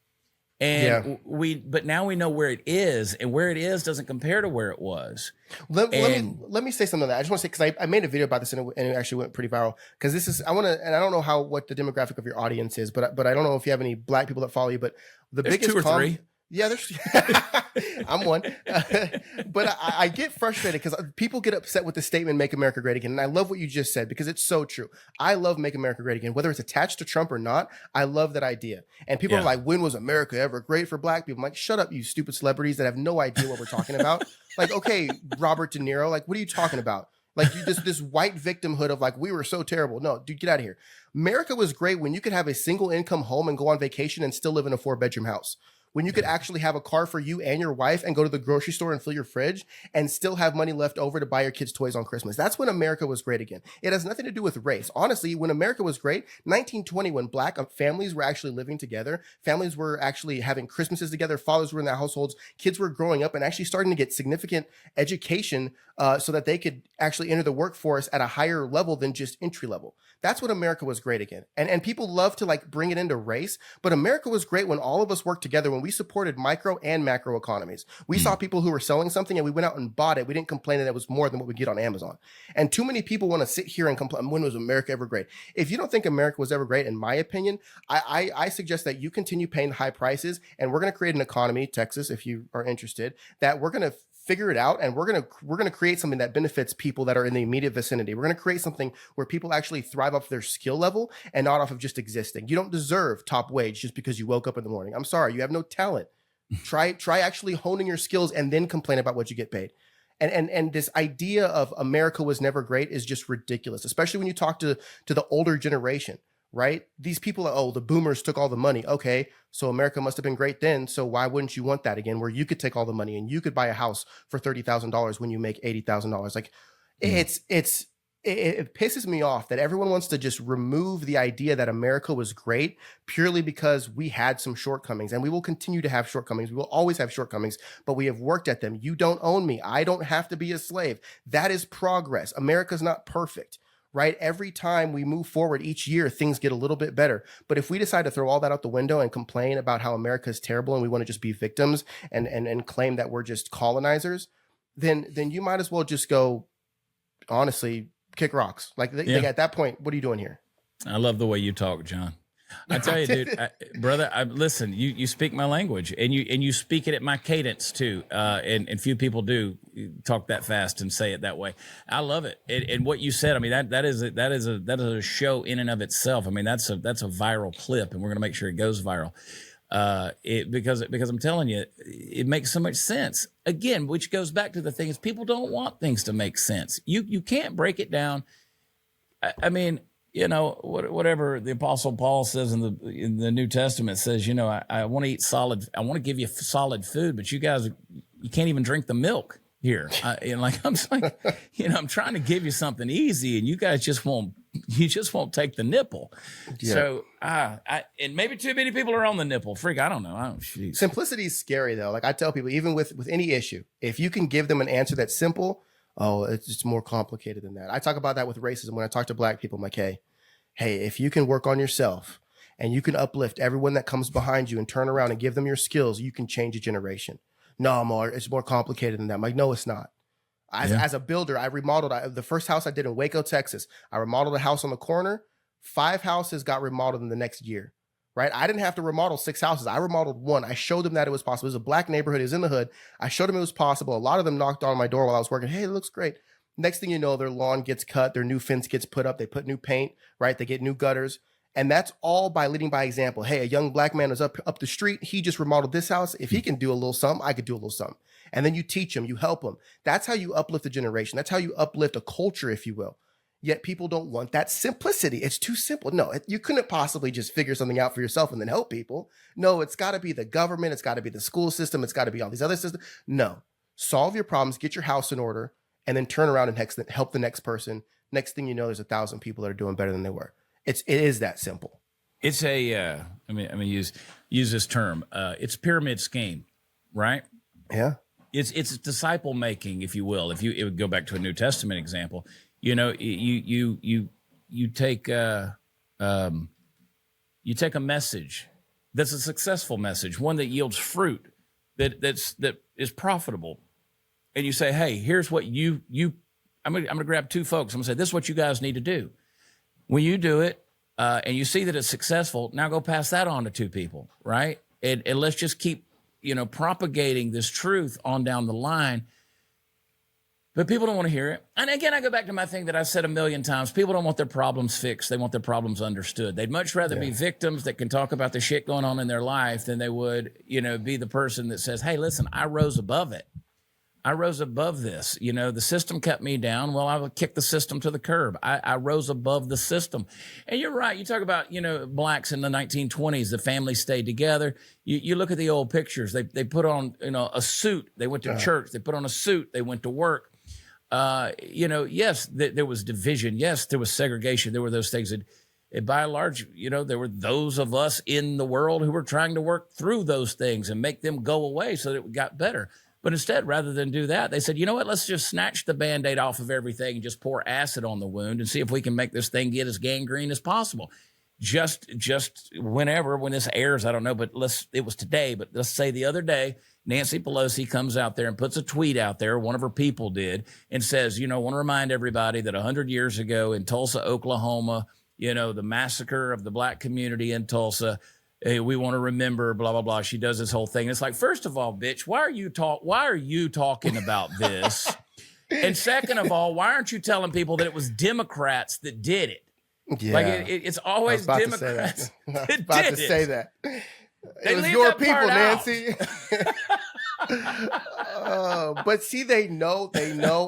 and but now we know where it is, and where it is doesn't compare to where it was. Let me say something on that. I just want to say, because I made a video about this and it actually went pretty viral, because this is, and I don't know what the demographic of your audience is, but I don't know if you have any black people that follow you, but there's biggest 2 or 3. Yeah, there's. I'm one, but I get frustrated because people get upset with the statement "Make America Great Again," and I love what you just said because it's so true. I love "Make America Great Again," whether it's attached to Trump or not. I love that idea, and people are like, "When was America ever great for black people?" I'm like, "Shut up, you stupid celebrities that have no idea what we're talking about." Like, okay, Robert De Niro, like, what are you talking about? Like this white victimhood of like, we were so terrible. No, dude, get out of here. America was great when you could have a single income home and go on vacation and still live in a 4-bedroom house. When you could actually have a car for you and your wife and go to the grocery store and fill your fridge and still have money left over to buy your kids toys on Christmas. That's when America was great again. It has nothing to do with race. Honestly, when America was great, 1920, when black families were actually living together, families were actually having Christmases together, fathers were in their households, kids were growing up and actually starting to get significant education so that they could actually enter the workforce at a higher level than just entry level. That's when America was great again. And people love to like bring it into race, but America was great when all of us worked together, when we supported micro and macro economies. We saw people who were selling something and we went out and bought it. We didn't complain that it was more than what we get on Amazon. And too many people want to sit here and complain, when was America ever great? If you don't think America was ever great, in my opinion, I suggest that you continue paying high prices, and we're going to create an economy, Texas, if you are interested, that we're going to figure it out, and we're gonna create something that benefits people that are in the immediate vicinity. We're gonna create something where people actually thrive off their skill level and not off of just existing. You don't deserve top wage just because you woke up in the morning. I'm sorry, you have no talent. Try actually honing your skills and then complain about what you get paid. And this idea of America was never great is just ridiculous, especially when you talk to the older generation. Right? These people are, oh, the boomers took all the money. Okay, so America must have been great then. So why wouldn't you want that again, where you could take all the money and you could buy a house for $30,000 when you make $80,000? Like, it pisses me off that everyone wants to just remove the idea that America was great purely because we had some shortcomings, and we will continue to have shortcomings. We will always have shortcomings, but we have worked at them. You don't own me. I don't have to be a slave. That is progress. America's not perfect. Right? Every time we move forward each year, things get a little bit better. But if we decide to throw all that out the window and complain about how America is terrible and we want to just be victims and claim that we're just colonizers, then you might as well just go, honestly, kick rocks. Like at that point, what are you doing here? I love the way you talk, John. I tell you, dude, brother, listen, you speak my language, and you speak it at my cadence too. And few people do talk that fast and say it that way. I love it. And what you said, I mean, that is a show in and of itself. I mean, that's a viral clip, and we're going to make sure it goes viral. Because I'm telling you, it makes so much sense. Again, which goes back to the thing is people don't want things to make sense. You can't break it down. I mean, whatever the Apostle Paul says in the New Testament says, I want to eat solid. I want to give you solid food, but you guys, you can't even drink the milk here. I'm trying to give you something easy, and you guys just won't take the nipple. Yeah. So, and maybe too many people are on the nipple. Freak, I don't know. Simplicity is scary though. Like I tell people, even with any issue, if you can give them an answer that's simple, it's just more complicated than that. I talk about that with racism when I talk to black people. I'm like, hey, if you can work on yourself and you can uplift everyone that comes behind you and turn around and give them your skills, you can change a generation. No, it's more complicated than that. I'm like, no, it's not. As a builder, I remodeled the first house I did in Waco, Texas. I remodeled a house on the corner. 5 houses got remodeled in the next year. Right? I didn't have to remodel 6 houses. I remodeled 1. I showed them that it was possible. It was a black neighborhood. It was in the hood. I showed them it was possible. A lot of them knocked on my door while I was working. Hey, it looks great. Next thing you know, their lawn gets cut. Their new fence gets put up. They put new paint, right? They get new gutters. And that's all by leading by example. Hey, a young black man was up the street. He just remodeled this house. If he can do a little something, I could do a little something. And then you teach him, you help him. That's how you uplift a generation. That's how you uplift a culture, if you will. Yet people don't want that simplicity. It's too simple. No, you couldn't possibly just figure something out for yourself and then help people. No, it's got to be the government. It's got to be the school system. It's got to be all these other systems. No, solve your problems, get your house in order, and then turn around and help the next person. Next thing you know, there's 1,000 people that are doing better than they were. It is that simple. It's use this term. It's a pyramid scheme, right? Yeah. It's disciple making, if you will. It would go back to a New Testament example. You take a message that's a successful message, one that yields fruit, that is profitable, and you say, hey, here's what I'm gonna grab 2 folks. I'm gonna say, this is what you guys need to do. When you do it, and you see that it's successful, now go pass that on to 2 people, right? And let's just keep propagating this truth on down the line. But people don't want to hear it. And again, I go back to my thing that I've said a million times. People don't want their problems fixed. They want their problems understood. They'd much rather be victims that can talk about the shit going on in their life than they would, be the person that says, hey, listen, I rose above it. I rose above this. The system kept me down. Well, I would kick the system to the curb. I rose above the system. And you're right. You talk about, blacks in the 1920s, the family stayed together. You look at the old pictures. They put on, a suit. They went to church. They put on a suit. They went to work. Yes, there was division. Yes, there was segregation. There were those things that by and large, there were those of us in the world who were trying to work through those things and make them go away so that it got better. But instead, rather than do that, they said, you know what, let's just snatch the Band-Aid off of everything and just pour acid on the wound and see if we can make this thing get as gangrene as possible. Just when this airs, I don't know, but it was today, but let's say the other day, Nancy Pelosi comes out there and puts a tweet out there, one of her people did, and says, want to remind everybody that 100 years ago in Tulsa, Oklahoma, the massacre of the black community in Tulsa, hey, we want to remember, blah, blah, blah. She does this whole thing. It's like, first of all, bitch, why are you talking about this? And second of all, why aren't you telling people that it was Democrats that did it? Yeah. Like it's always Democrats that did it. I was about to say that. It was your people, Nancy. But see, they know,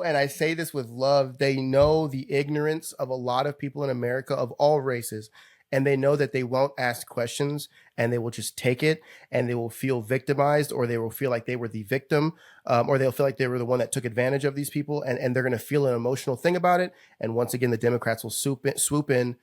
and I say this with love, they know the ignorance of a lot of people in America of all races. And they know that they won't ask questions and they will just take it and they will feel victimized, or they will feel like they were the victim, or they'll feel like they were the one that took advantage of these people. And they're going to feel an emotional thing about it. And once again, the Democrats will swoop in,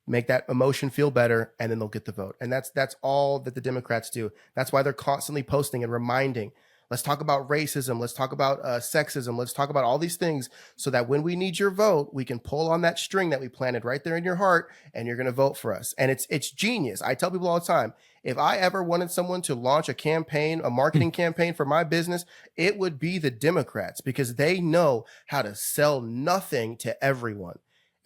make that emotion feel better, and then they'll get the vote. And that's all that the Democrats do. That's why they're constantly posting and reminding. Let's talk about racism. Let's talk about sexism. Let's talk about all these things so that when we need your vote, we can pull on that string that we planted right there in your heart, and you're going to vote for us. And it's genius. I tell people all the time, if I ever wanted someone to launch a campaign, a marketing campaign for my business, it would be the Democrats, because they know how to sell nothing to everyone.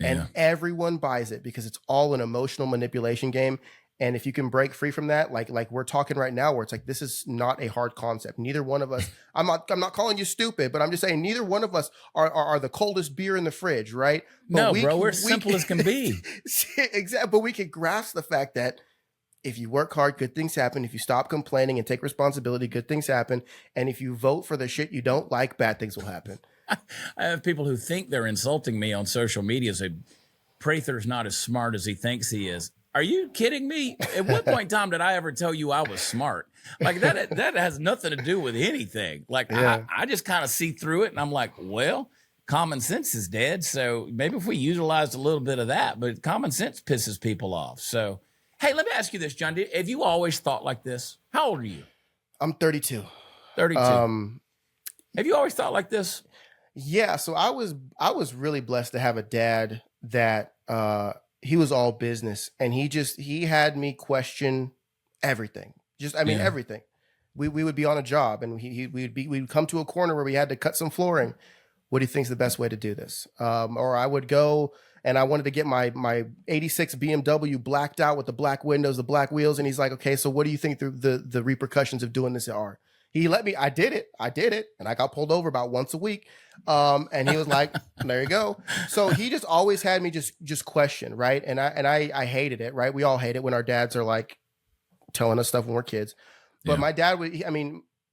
And everyone buys it because it's all an emotional manipulation game. And if you can break free from that, like we're talking right now, where it's like, this is not a hard concept. Neither one of us, I'm not calling you stupid, but I'm just saying neither one of us are the coldest beer in the fridge, right? But we're simple as can be. Exactly. But we can grasp the fact that if you work hard, good things happen. If you stop complaining and take responsibility, good things happen. And if you vote for the shit you don't like, bad things will happen. I have people who think they're insulting me on social media say, Prather's not as smart as he thinks he is. Are you kidding me? At what point in time did I ever tell you I was smart? Like that has nothing to do with anything. Like I just kind of see through it and I'm like, well, common sense is dead. So maybe if we utilized a little bit of that, but common sense pisses people off. So, hey, let me ask you this, John. Have you always thought like this? How old are you? I'm 32. 32. Have you always thought like this? Yeah. So I was really blessed to have a dad that, he was all business and he had me question everything. Everything. We would be on a job and we'd come to a corner where we had to cut some flooring. What do you think is the best way to do this? Or I would go and I wanted to get my 86 BMW blacked out with the black windows, the black wheels. And he's like, okay, so what do you think the repercussions of doing this are? He let me, I did it. And I got pulled over about once a week. And he was like, there you go. So he just always had me just question. Right. And I hated it. Right. We all hate it when our dads are like telling us stuff when we're kids. But my dad would,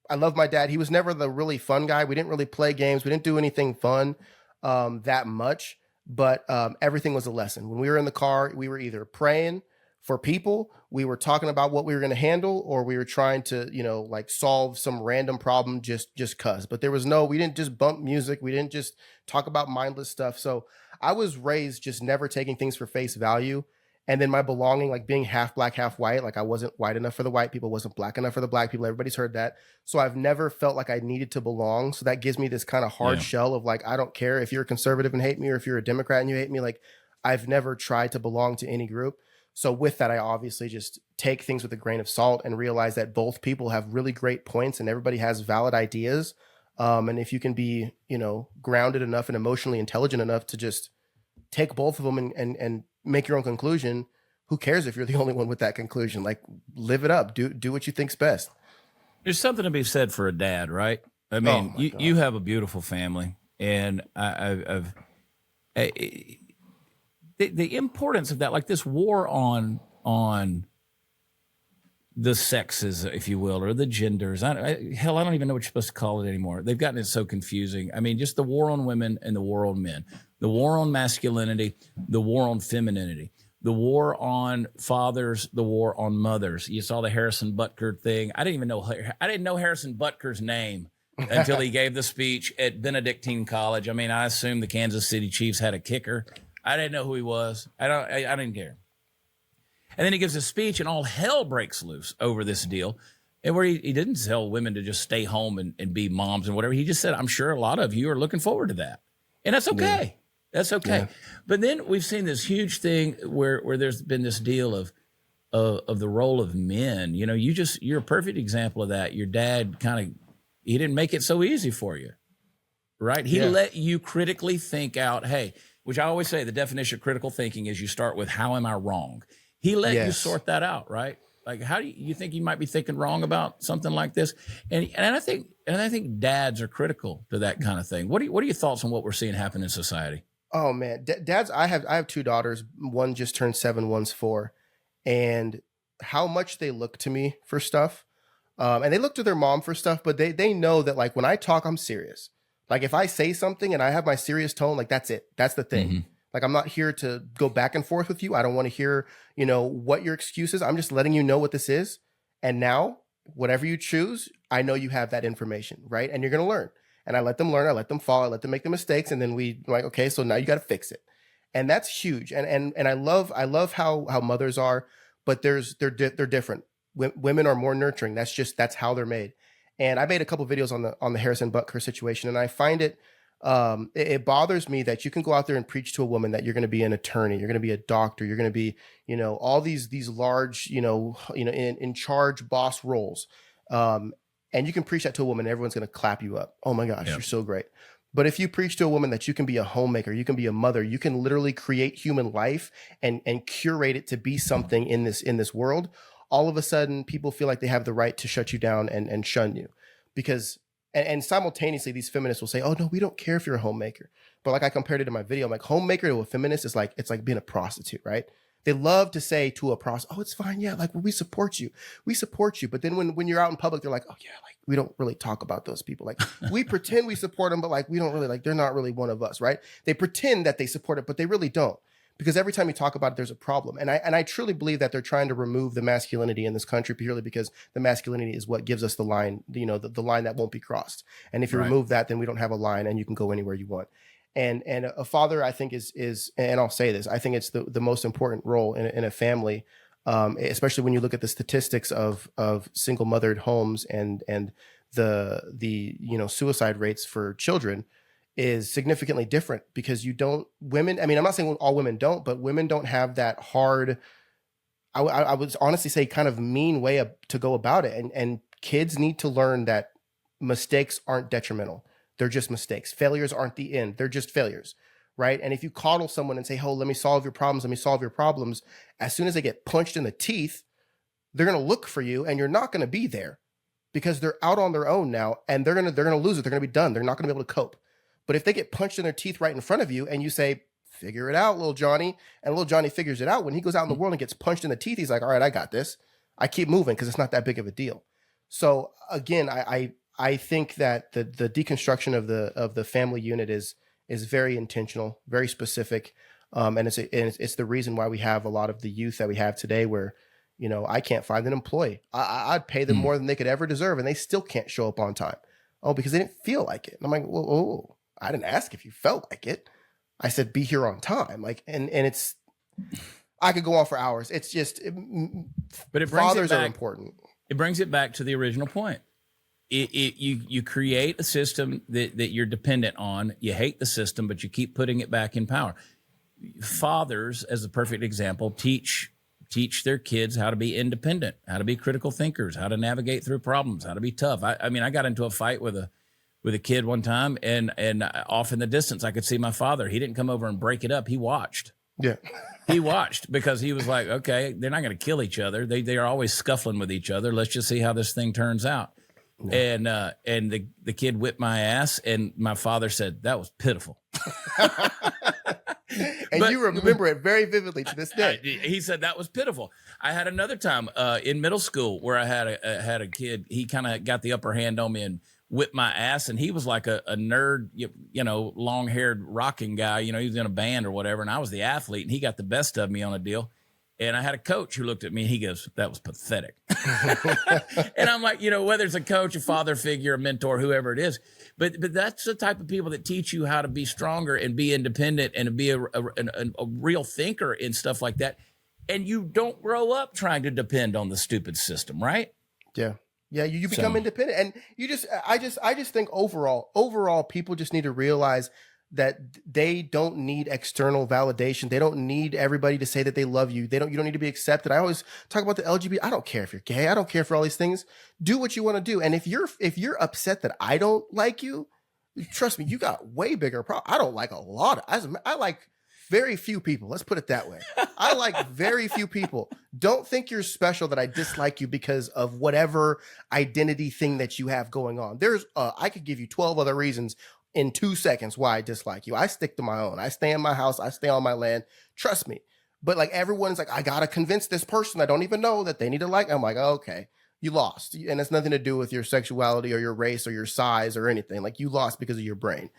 I love my dad. He was never the really fun guy. We didn't really play games. We didn't do anything fun that much, but everything was a lesson. When we were in the car, we were either praying for people, we were talking about what we were going to handle, or we were trying to, like solve some random problem just cause. But we didn't just bump music. We didn't just talk about mindless stuff. So I was raised just never taking things for face value. And then my belonging, like being half black, half white, like I wasn't white enough for the white people, wasn't black enough for the black people. Everybody's heard that. So I've never felt like I needed to belong. So that gives me this kind of hard shell of like, I don't care if you're a conservative and hate me, or if you're a Democrat and you hate me. Like I've never tried to belong to any group. So with that, I obviously just take things with a grain of salt and realize that both people have really great points and everybody has valid ideas. And if you can be, grounded enough and emotionally intelligent enough to just take both of them and make your own conclusion, who cares if you're the only one with that conclusion? Like live it up, do what you think's best. There's something to be said for a dad, right? I mean, you have a beautiful family, and the importance of that, like this war on the sexes, if you will, or the genders. I don't even know what you're supposed to call it anymore. They've gotten it so confusing. I mean, just the war on women and the war on men, the war on masculinity, the war on femininity, the war on fathers, the war on mothers. You saw the Harrison Butker thing. I didn't know Harrison Butker's name until he gave the speech at Benedictine College. I mean, I assumed the Kansas City Chiefs had a kicker. I didn't know who he was. I didn't care. And then he gives a speech and all hell breaks loose over this deal. And where he didn't tell women to just stay home and be moms and whatever. He just said, I'm sure a lot of you are looking forward to that. And that's okay. Yeah. That's okay. Yeah. But then we've seen this huge thing where there's been this deal of the role of men. You're a perfect example of that. Your dad he didn't make it so easy for you, right? He let you critically think out, hey, which I always say the definition of critical thinking is you start with, how am I wrong? He let you sort that out, right? Like, how do you think you might be thinking wrong about something like this? And I think dads are critical to that kind of thing. What are your thoughts on what we're seeing happen in society? Oh man, dads. I have two daughters. One just turned 7, one's 4, and how much they look to me for stuff, and they look to their mom for stuff. But they know that like when I talk, I'm serious. Like if I say something and I have my serious tone, like that's it. That's the thing. Mm-hmm. Like I'm not here to go back and forth with you. I don't want to hear, what your excuse is. I'm just letting you know what this is. And now, whatever you choose, I know you have that information, right? And you're going to learn. And I let them learn. I let them fall. I let them make the mistakes. And then we like, okay, so now you got to fix it. And that's huge. And I love how mothers are, but they're different. Women are more nurturing. That's how they're made. And I made a couple of videos on the Harrison Butker situation. And I find it bothers me that you can go out there and preach to a woman that you're going to be an attorney, you're going to be a doctor, you're going to be, all these large, in charge boss roles. And you can preach that to a woman, and everyone's going to clap you up. Oh my gosh, You're so great. But if you preach to a woman that you can be a homemaker, you can be a mother, you can literally create human life and curate it to be something in this world, all of a sudden people feel like they have the right to shut you down and shun you. Because and simultaneously, these feminists will say, "Oh no, we don't care if you're a homemaker." But like I compared it in my video, I'm like, homemaker to a feminist is like it's like being a prostitute, right? They love to say to a prostitute, "Oh, it's fine, yeah, like we support you, But then when you're out in public, they're like, "Oh yeah, like we don't really talk about those people. Like we pretend we support them, but like we don't really like they're not really one of us, right?" They pretend that they support it, but they really don't, because every time you talk about it, there's a problem. And I truly believe that they're trying to remove the masculinity in this country purely because the masculinity is what gives us the line, the line that won't be crossed. And if you remove that, then we don't have a line and you can go anywhere you want. And a father, I think is, and I'll say this, I think it's the most important role in a family, especially when you look at the statistics of single mothered homes and the suicide rates for children is significantly different because women, I mean, I'm not saying all women don't, but women don't have that hard, I would honestly say kind of mean way to go about it. And kids need to learn that mistakes aren't detrimental. They're just mistakes. Failures aren't the end. They're just failures, right? And if you coddle someone and say, oh, let me solve your problems, as soon as they get punched in the teeth, they're going to look for you and you're not going to be there because they're out on their own now and they're going to lose it. They're going to be done. They're not going to be able to cope. But if they get punched in their teeth right in front of you and you say, figure it out, little Johnny, and little Johnny figures it out, when he goes out in the world and gets punched in the teeth, he's like, all right, I got this. I keep moving because it's not that big of a deal. So again, I think that the deconstruction of the family unit is very intentional, very specific. And it's the reason why we have a lot of the youth that we have today where, I can't find an employee. I'd pay them more than they could ever deserve and they still can't show up on time. Oh, because they didn't feel like it. And I'm like, whoa. I didn't ask if you felt like it. I said, be here on time. Like, and it's, I could go on for hours. It's just, but fathers are important. It brings it back to the original point. You create a system that you're dependent on. You hate the system, but you keep putting it back in power. Fathers, as a perfect example, teach their kids how to be independent, how to be critical thinkers, how to navigate through problems, how to be tough. I mean, I got into a fight with a kid one time and off in the distance, I could see my father. He didn't come over and break it up. He watched. Yeah. He watched because he was like, okay, they're not going to kill each other. They are always scuffling with each other. Let's just see how this thing turns out. Yeah. And the kid whipped my ass and my father said, that was pitiful. But you remember it very vividly to this day. He said that was pitiful. I had another time in middle school where I had a kid. He kind of got the upper hand on me and whipped my ass, and he was like a nerd, long-haired rocking guy. He was in a band or whatever, and I was the athlete, and he got the best of me on a deal. And I had a coach who looked at me, and he goes, that was pathetic. And I'm like, whether it's a coach, a father figure, a mentor, whoever it is, but that's the type of people that teach you how to be stronger and be independent and to be a real thinker and stuff like that. And you don't grow up trying to depend on the stupid system, right? Yeah. Yeah, you become independent, and I just think overall, people just need to realize that they don't need external validation. They don't need everybody to say that they love you. You don't need to be accepted. I always talk about the LGBT. I don't care if you're gay. I don't care for all these things. Do what you want to do. And if you're upset that I don't like you, trust me, you got way bigger problems. I don't like a lot of. I like very few people. Let's put it that way. I like very few people. Don't think you're special that I dislike you because of whatever identity thing that you have going on. I could give you 12 other reasons in 2 seconds why I dislike you. I stick to my own. I stay in my house. I stay on my land. Trust me. But like everyone's like, I got to convince this person I don't even know that they need to like. I'm like, okay, you lost. And it's nothing to do with your sexuality or your race or your size or anything. Like you lost because of your brain.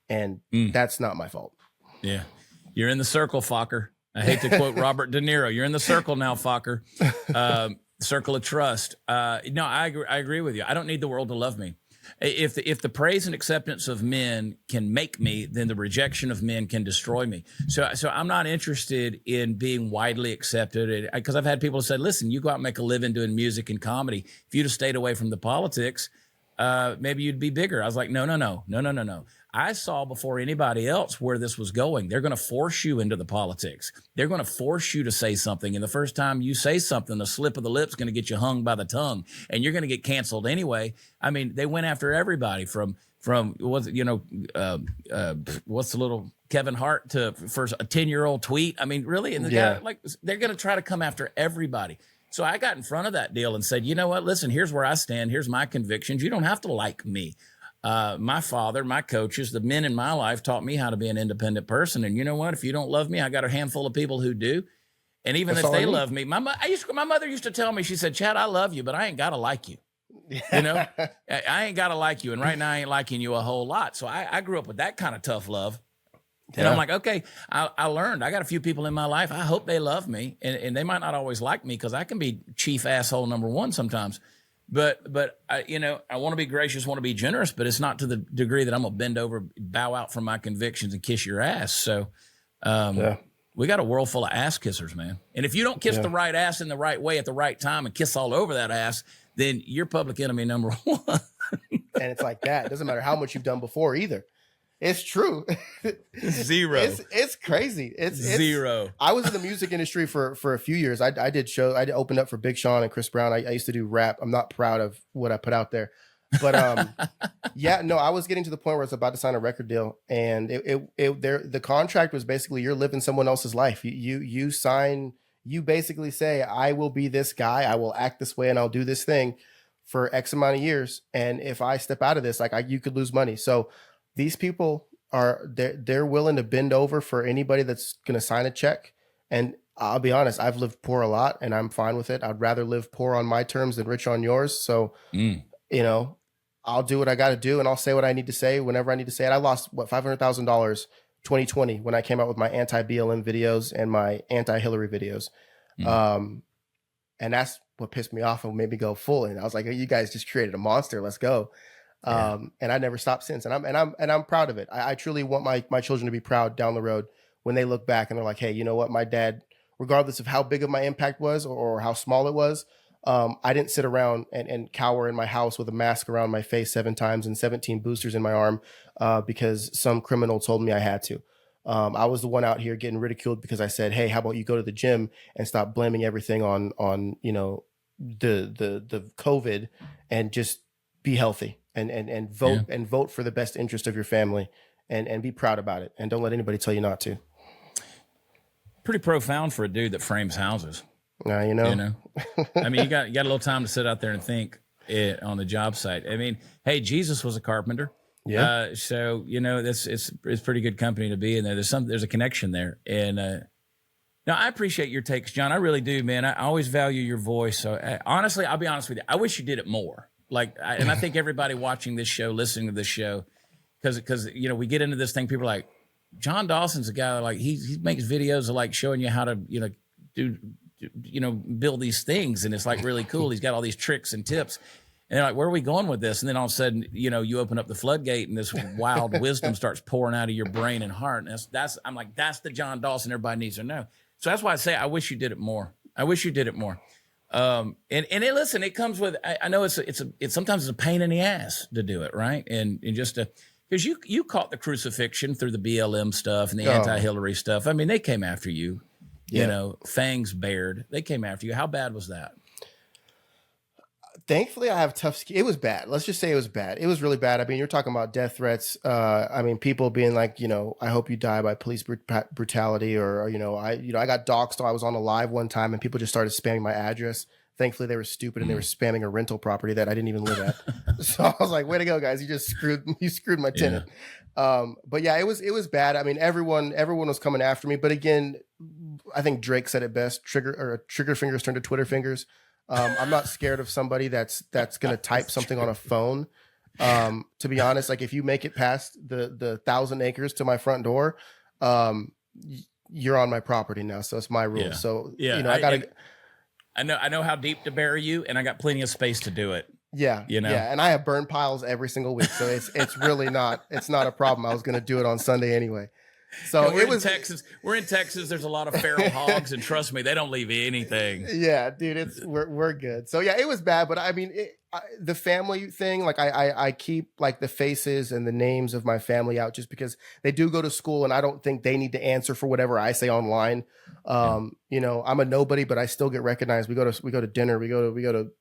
And that's not my fault. Yeah. You're in the circle, Fokker. I hate to quote Robert De Niro. You're in the circle now, Fokker. Circle of trust. No, I agree with you. I don't need the world to love me. If the praise and acceptance of men can make me, then the rejection of men can destroy me. So I'm not interested in being widely accepted because I've had people say, listen, you go out and make a living doing music and comedy. If you'd have stayed away from the politics, maybe you'd be bigger. I was like, no. I saw before anybody else where this was going. They're going to force you into the politics. They're going to force you to say something. And the first time you say something, the slip of the lip is going to get you hung by the tongue and you're going to get canceled anyway. I mean, they went after everybody from what's the little Kevin Hart to for a 10-year-old tweet. I mean, really? And the guy, like, they're going to try to come after everybody. So I got in front of that deal and said, you know what? Listen, here's where I stand. Here's my convictions. You don't have to like me. My father, my coaches, the men in my life taught me how to be an independent person. And you know what? If you don't love me, I got a handful of people who do. And even if they love me, my mother used to tell me, she said, Chad, I love you, but I ain't got to like you. I ain't got to like you. And right now I ain't liking you a whole lot. So I grew up with that kind of tough love. And I'm like, okay, I learned. I got a few people in my life. I hope they love me, and they might not always like me because I can be chief asshole number one sometimes. But I, I want to be gracious, want to be generous, but it's not to the degree that I'm gonna bend over, bow out from my convictions, and kiss your ass. So, we got a world full of ass kissers, man. And if you don't kiss the right ass in the right way at the right time and kiss all over that ass, then you're public enemy number one. And it's like that. It doesn't matter how much you've done before either. It's true. Zero. It's crazy. It's zero. I was in the music industry for a few years. I did shows. I opened up for Big Sean and Chris Brown. I used to do rap. I'm not proud of what I put out there, but I was getting to the point where I was about to sign a record deal, and the contract was basically you're living someone else's life. You sign. You basically say, I will be this guy. I will act this way, and I'll do this thing for X amount of years. And if I step out of this, you could lose money. So these people they're willing to bend over for anybody that's going to sign a check. And I'll be honest, I've lived poor a lot, and I'm fine with it. I'd rather live poor on my terms than rich on yours. So, I'll do what I got to do, and I'll say what I need to say whenever I need to say it. I lost $500,000 2020 when I came out with my anti-BLM videos and my anti-Hillary videos. And that's what pissed me off and made me go full. And I was like, oh, you guys just created a monster. Let's go. And I never stopped since. And I'm proud of it. I truly want my children to be proud down the road when they look back and they're like, hey, you know what? My dad, regardless of how big of my impact was or how small it was, I didn't sit around and cower in my house with a mask around my face 7 times and 17 boosters in my arm because some criminal told me I had to. I was the one out here getting ridiculed because I said, hey, how about you go to the gym and stop blaming everything on the COVID and just be healthy and vote and vote for the best interest of your family and be proud about it. And don't let anybody tell you not to. Pretty profound for a dude that frames houses. I mean, you got a little time to sit out there and think on the job site. I mean, hey, Jesus was a carpenter. Yeah. So it's pretty good company to be in there. There's a connection there. And now I appreciate your takes, John. I really do, man. I always value your voice. So honestly, I'll be honest with you. I wish you did it more. And I think everybody watching this show, listening to this show, because we get into this thing. People are like, Jon Dawson's a guy like he makes videos of showing you how to build these things, and it's really cool. He's got all these tricks and tips. And they're like, where are we going with this? And then all of a sudden, you open up the floodgate and this wild wisdom starts pouring out of your brain and heart. And I'm like, that's the Jon Dawson everybody needs to know. So that's why I say, I wish you did it more. Listen, it comes with, I know it's sometimes it's a pain in the ass to do it. Right. And just because you caught the crucifixion through the BLM stuff and the anti-Hillary stuff. I mean, they came after you, fangs bared. They came after you. How bad was that? Thankfully, I have tough skin. It was bad. Let's just say it was bad. It was really bad. I mean, you're talking about death threats. People being like, I hope you die by police brutality, or I got doxxed. So I was on a live one time, and people just started spamming my address. Thankfully, they were stupid and they were spamming a rental property that I didn't even live at. So I was like, way to go, guys! You screwed my tenant. But yeah, it was bad. I mean, everyone was coming after me. But again, I think Drake said it best: trigger fingers turn to Twitter fingers. I'm not scared of somebody that's going to type something on a phone. To be honest, if you make it past the 1,000 acres to my front door, you're on my property now. So it's my rule. Yeah. So, I know how deep to bury you, and I got plenty of space to do it. Yeah. Yeah. And I have burn piles every single week. So it's really not a problem. I was going to do it on Sunday anyway. So we're in Texas. We're in Texas. There's a lot of feral hogs, and trust me, they don't leave anything. Yeah, dude, we're good. So yeah, it was bad, but I mean, the family thing, I keep the faces and the names of my family out just because they do go to school, and I don't think they need to answer for whatever I say online. I'm a nobody, but I still get recognized. We go to dinner. We go to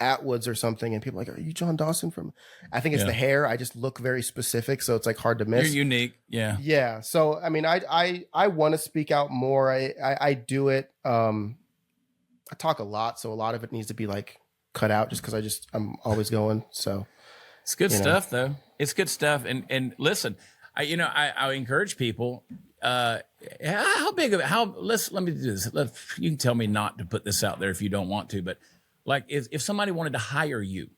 Atwoods or something, and people are like, are you Jon Dawson from? I think it's the hair. I just look very specific, so it's hard to miss. You're unique. Yeah. So I mean, I want to speak out more. I do it. I talk a lot, so a lot of it needs to be cut out just because I'm always going. So it's good stuff though. It's good stuff. And listen, I encourage people. How big of it? Let me do this. You can tell me not to put this out there if you don't want to, but if somebody wanted to hire you,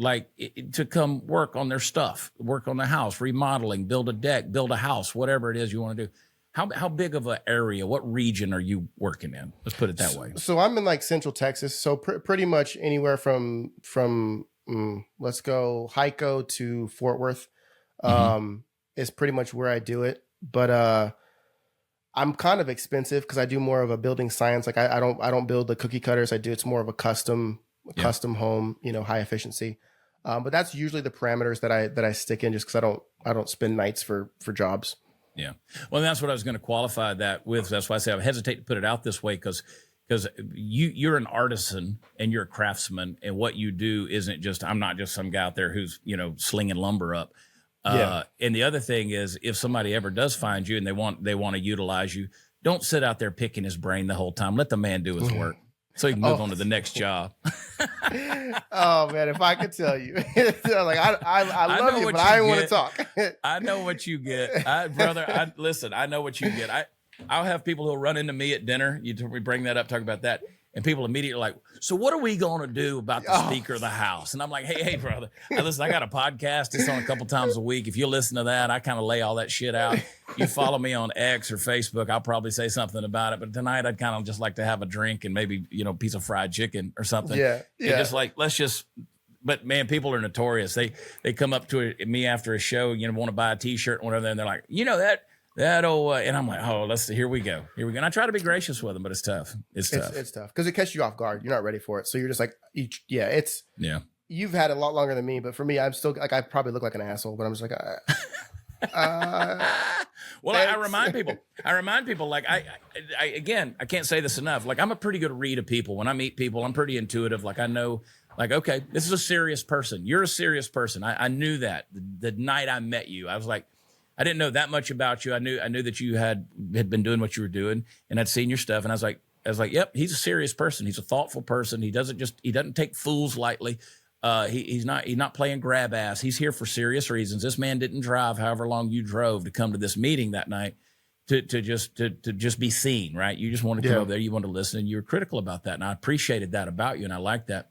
like to come work on their stuff, work on the house, remodeling, build a deck, build a house, whatever it is you want to do. How big of an area, what region are you working in? Let's put it that way. So I'm in like Central Texas. So pretty much anywhere from let's go Hyco to Fort Worth is pretty much where I do it. But I'm kind of expensive because I do more of a building science. Like I don't build the cookie cutters. It's more of a custom home, high efficiency. But that's usually the parameters that I stick in just because I don't spend nights for jobs. Yeah. Well, that's what I was going to qualify that with. That's why I say I hesitate to put it out this way because you're an artisan and you're a craftsman, and what you do isn't just, I'm not just some guy out there who's, slinging lumber up. And the other thing is, if somebody ever does find you and they want to utilize you, don't sit out there picking his brain the whole time. Let the man do his work so he can move on to the next job. Oh man, if I could tell you, like I love you, but I didn't want to talk. I know what you get, brother. Listen, I know what you get. I'll have people who'll run into me at dinner. We bring that up, talk about that. And people immediately are like, so what are we going to do about the Speaker of the House? And I'm like, hey, brother, listen, I got a podcast. It's on a couple times a week. If you listen to that, I kind of lay all that shit out. You follow me on X or Facebook, I'll probably say something about it. But tonight, I'd kind of just like to have a drink and maybe, a piece of fried chicken or something. Yeah. And just like, but man, people are notorious. They come up to me after a show, want to buy a T-shirt or whatever, and they're like, that old, and I'm like, oh, here we go. And I try to be gracious with them, but it's tough. It's tough because it catches you off guard. You're not ready for it, so you're just like, You've had it a lot longer than me, but for me, I'm still like, I probably look like an asshole, but I'm just like, well, I remind people, like I again, I can't say this enough. Like I'm a pretty good read of people. When I meet people, I'm pretty intuitive. Like I know, like, okay, this is a serious person. You're a serious person. I knew that the night I met you. I was like, I didn't know that much about you. I knew that you had been doing what you were doing, and I'd seen your stuff, and I was like, yep, he's a serious person. He's a thoughtful person. He doesn't take fools lightly. He's not playing grab ass. He's here for serious reasons. This man didn't drive however long you drove to come to this meeting that night to just be seen, right? You just wanted to come over there. You wanted to listen, and you were critical about that, and I appreciated that about you, and I liked that.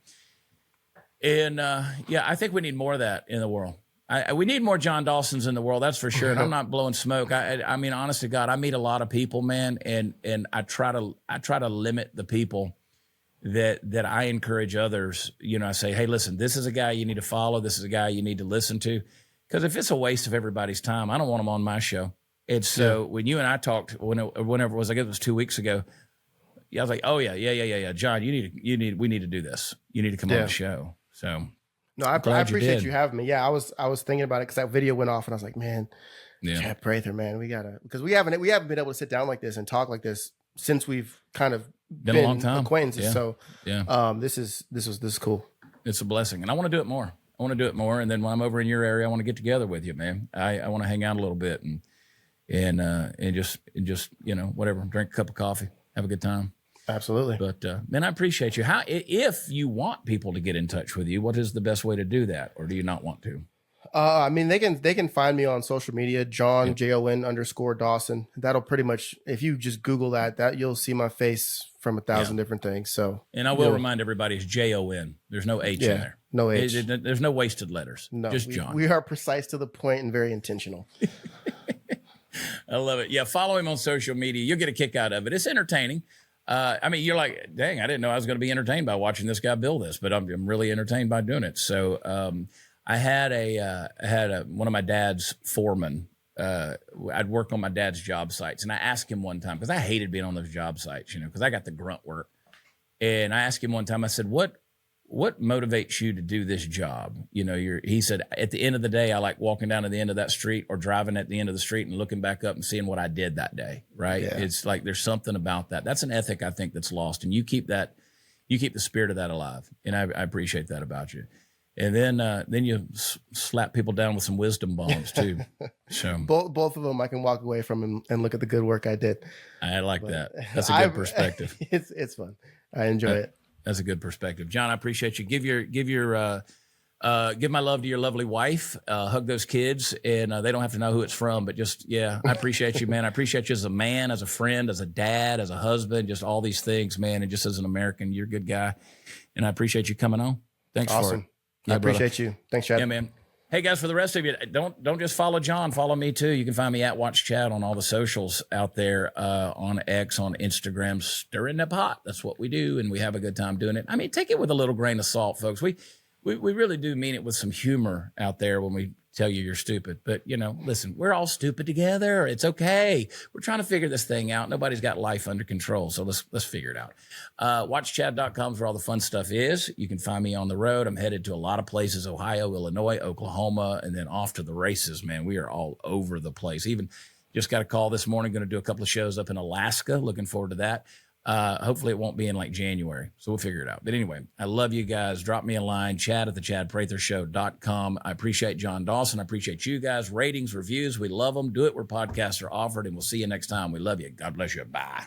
And I think we need more of that in the world. We need more Jon Dawsons in the world, that's for sure. And I'm not blowing smoke. I mean, honest to God, I meet a lot of people, man, and I try to limit the people that I encourage others. I say, hey, listen, this is a guy you need to follow. This is a guy you need to listen to, because if it's a waste of everybody's time, I don't want them on my show. And so when you and I talked, whenever it was, I guess it was 2 weeks ago, I was like, oh yeah, John, we need to do this. You need to come on the show. So. No, I appreciate you having me. Yeah, I was thinking about it because that video went off, and I was like, man, Chad Prather, man, because we haven't been able to sit down like this and talk like this since we've kind of been a long time acquaintances. Yeah. So this is cool. It's a blessing, and I want to do it more. And then when I'm over in your area, I want to get together with you, man. I want to hang out a little bit and just whatever, drink a cup of coffee, have a good time. Absolutely. But man, I appreciate you. If you want people to get in touch with you, what is the best way to do that, or do you not want to? I mean, they can find me on social media, Jon Jon_Dawson. That'll pretty much, if you just Google that you'll see my face from 1,000 different things. So, and I will remind everybody, it's Jon. There's no H in there. No H. There's no wasted letters. No, just Jon. We are precise to the point and very intentional. I love it. Yeah, follow him on social media. You'll get a kick out of it. It's entertaining. I mean, you're like, dang, I didn't know I was going to be entertained by watching this guy build this, but I'm really entertained by doing it. So I had one of my dad's foremen. I'd work on my dad's job sites, and I asked him one time, because I hated being on those job sites, because I got the grunt work. And I asked him one time, I said, what motivates you to do this job? He said, at the end of the day, I like walking down to the end of that street or driving at the end of the street and looking back up and seeing what I did that day. Right. Yeah. It's like, there's something about that. That's an ethic I think that's lost. And you keep the spirit of that alive. And I appreciate that about you. And then you slap people down with some wisdom bombs too. So both of them I can walk away from and look at the good work I did. I like that. That's a good perspective. It's fun. I enjoy it. That's a good perspective. Jon, I appreciate you. Give my love to your lovely wife. Hug those kids, and they don't have to know who it's from, but just, I appreciate you, man. I appreciate you as a man, as a friend, as a dad, as a husband, just all these things, man. And just as an American, you're a good guy. And I appreciate you coming on. Thanks for it. I appreciate you. Thanks, Chad. Yeah, man. Hey guys, for the rest of you, don't just follow Jon. Follow me too. You can find me at Watch Chad on all the socials out there, on X, on Instagram. Stirring the pot. That's what we do, and we have a good time doing it. I mean, take it with a little grain of salt, folks. We really do mean it with some humor out there when we tell you you're stupid. But, listen, we're all stupid together. It's okay. We're trying to figure this thing out. Nobody's got life under control. So let's figure it out. WatchChad.com is where all the fun stuff is. You can find me on the road. I'm headed to a lot of places: Ohio, Illinois, Oklahoma, and then off to the races, man. We are all over the place. Even just got a call this morning. Going to do a couple of shows up in Alaska. Looking forward to that. Hopefully it won't be in like January, so we'll figure it out. But anyway, I love you guys. Drop me a line, chad@thechadprathershow.com. I appreciate Jon Dawson. I appreciate you guys. Ratings, reviews, we love them. Do it where podcasts are offered, and we'll see you next time. We love you. God bless you. Bye.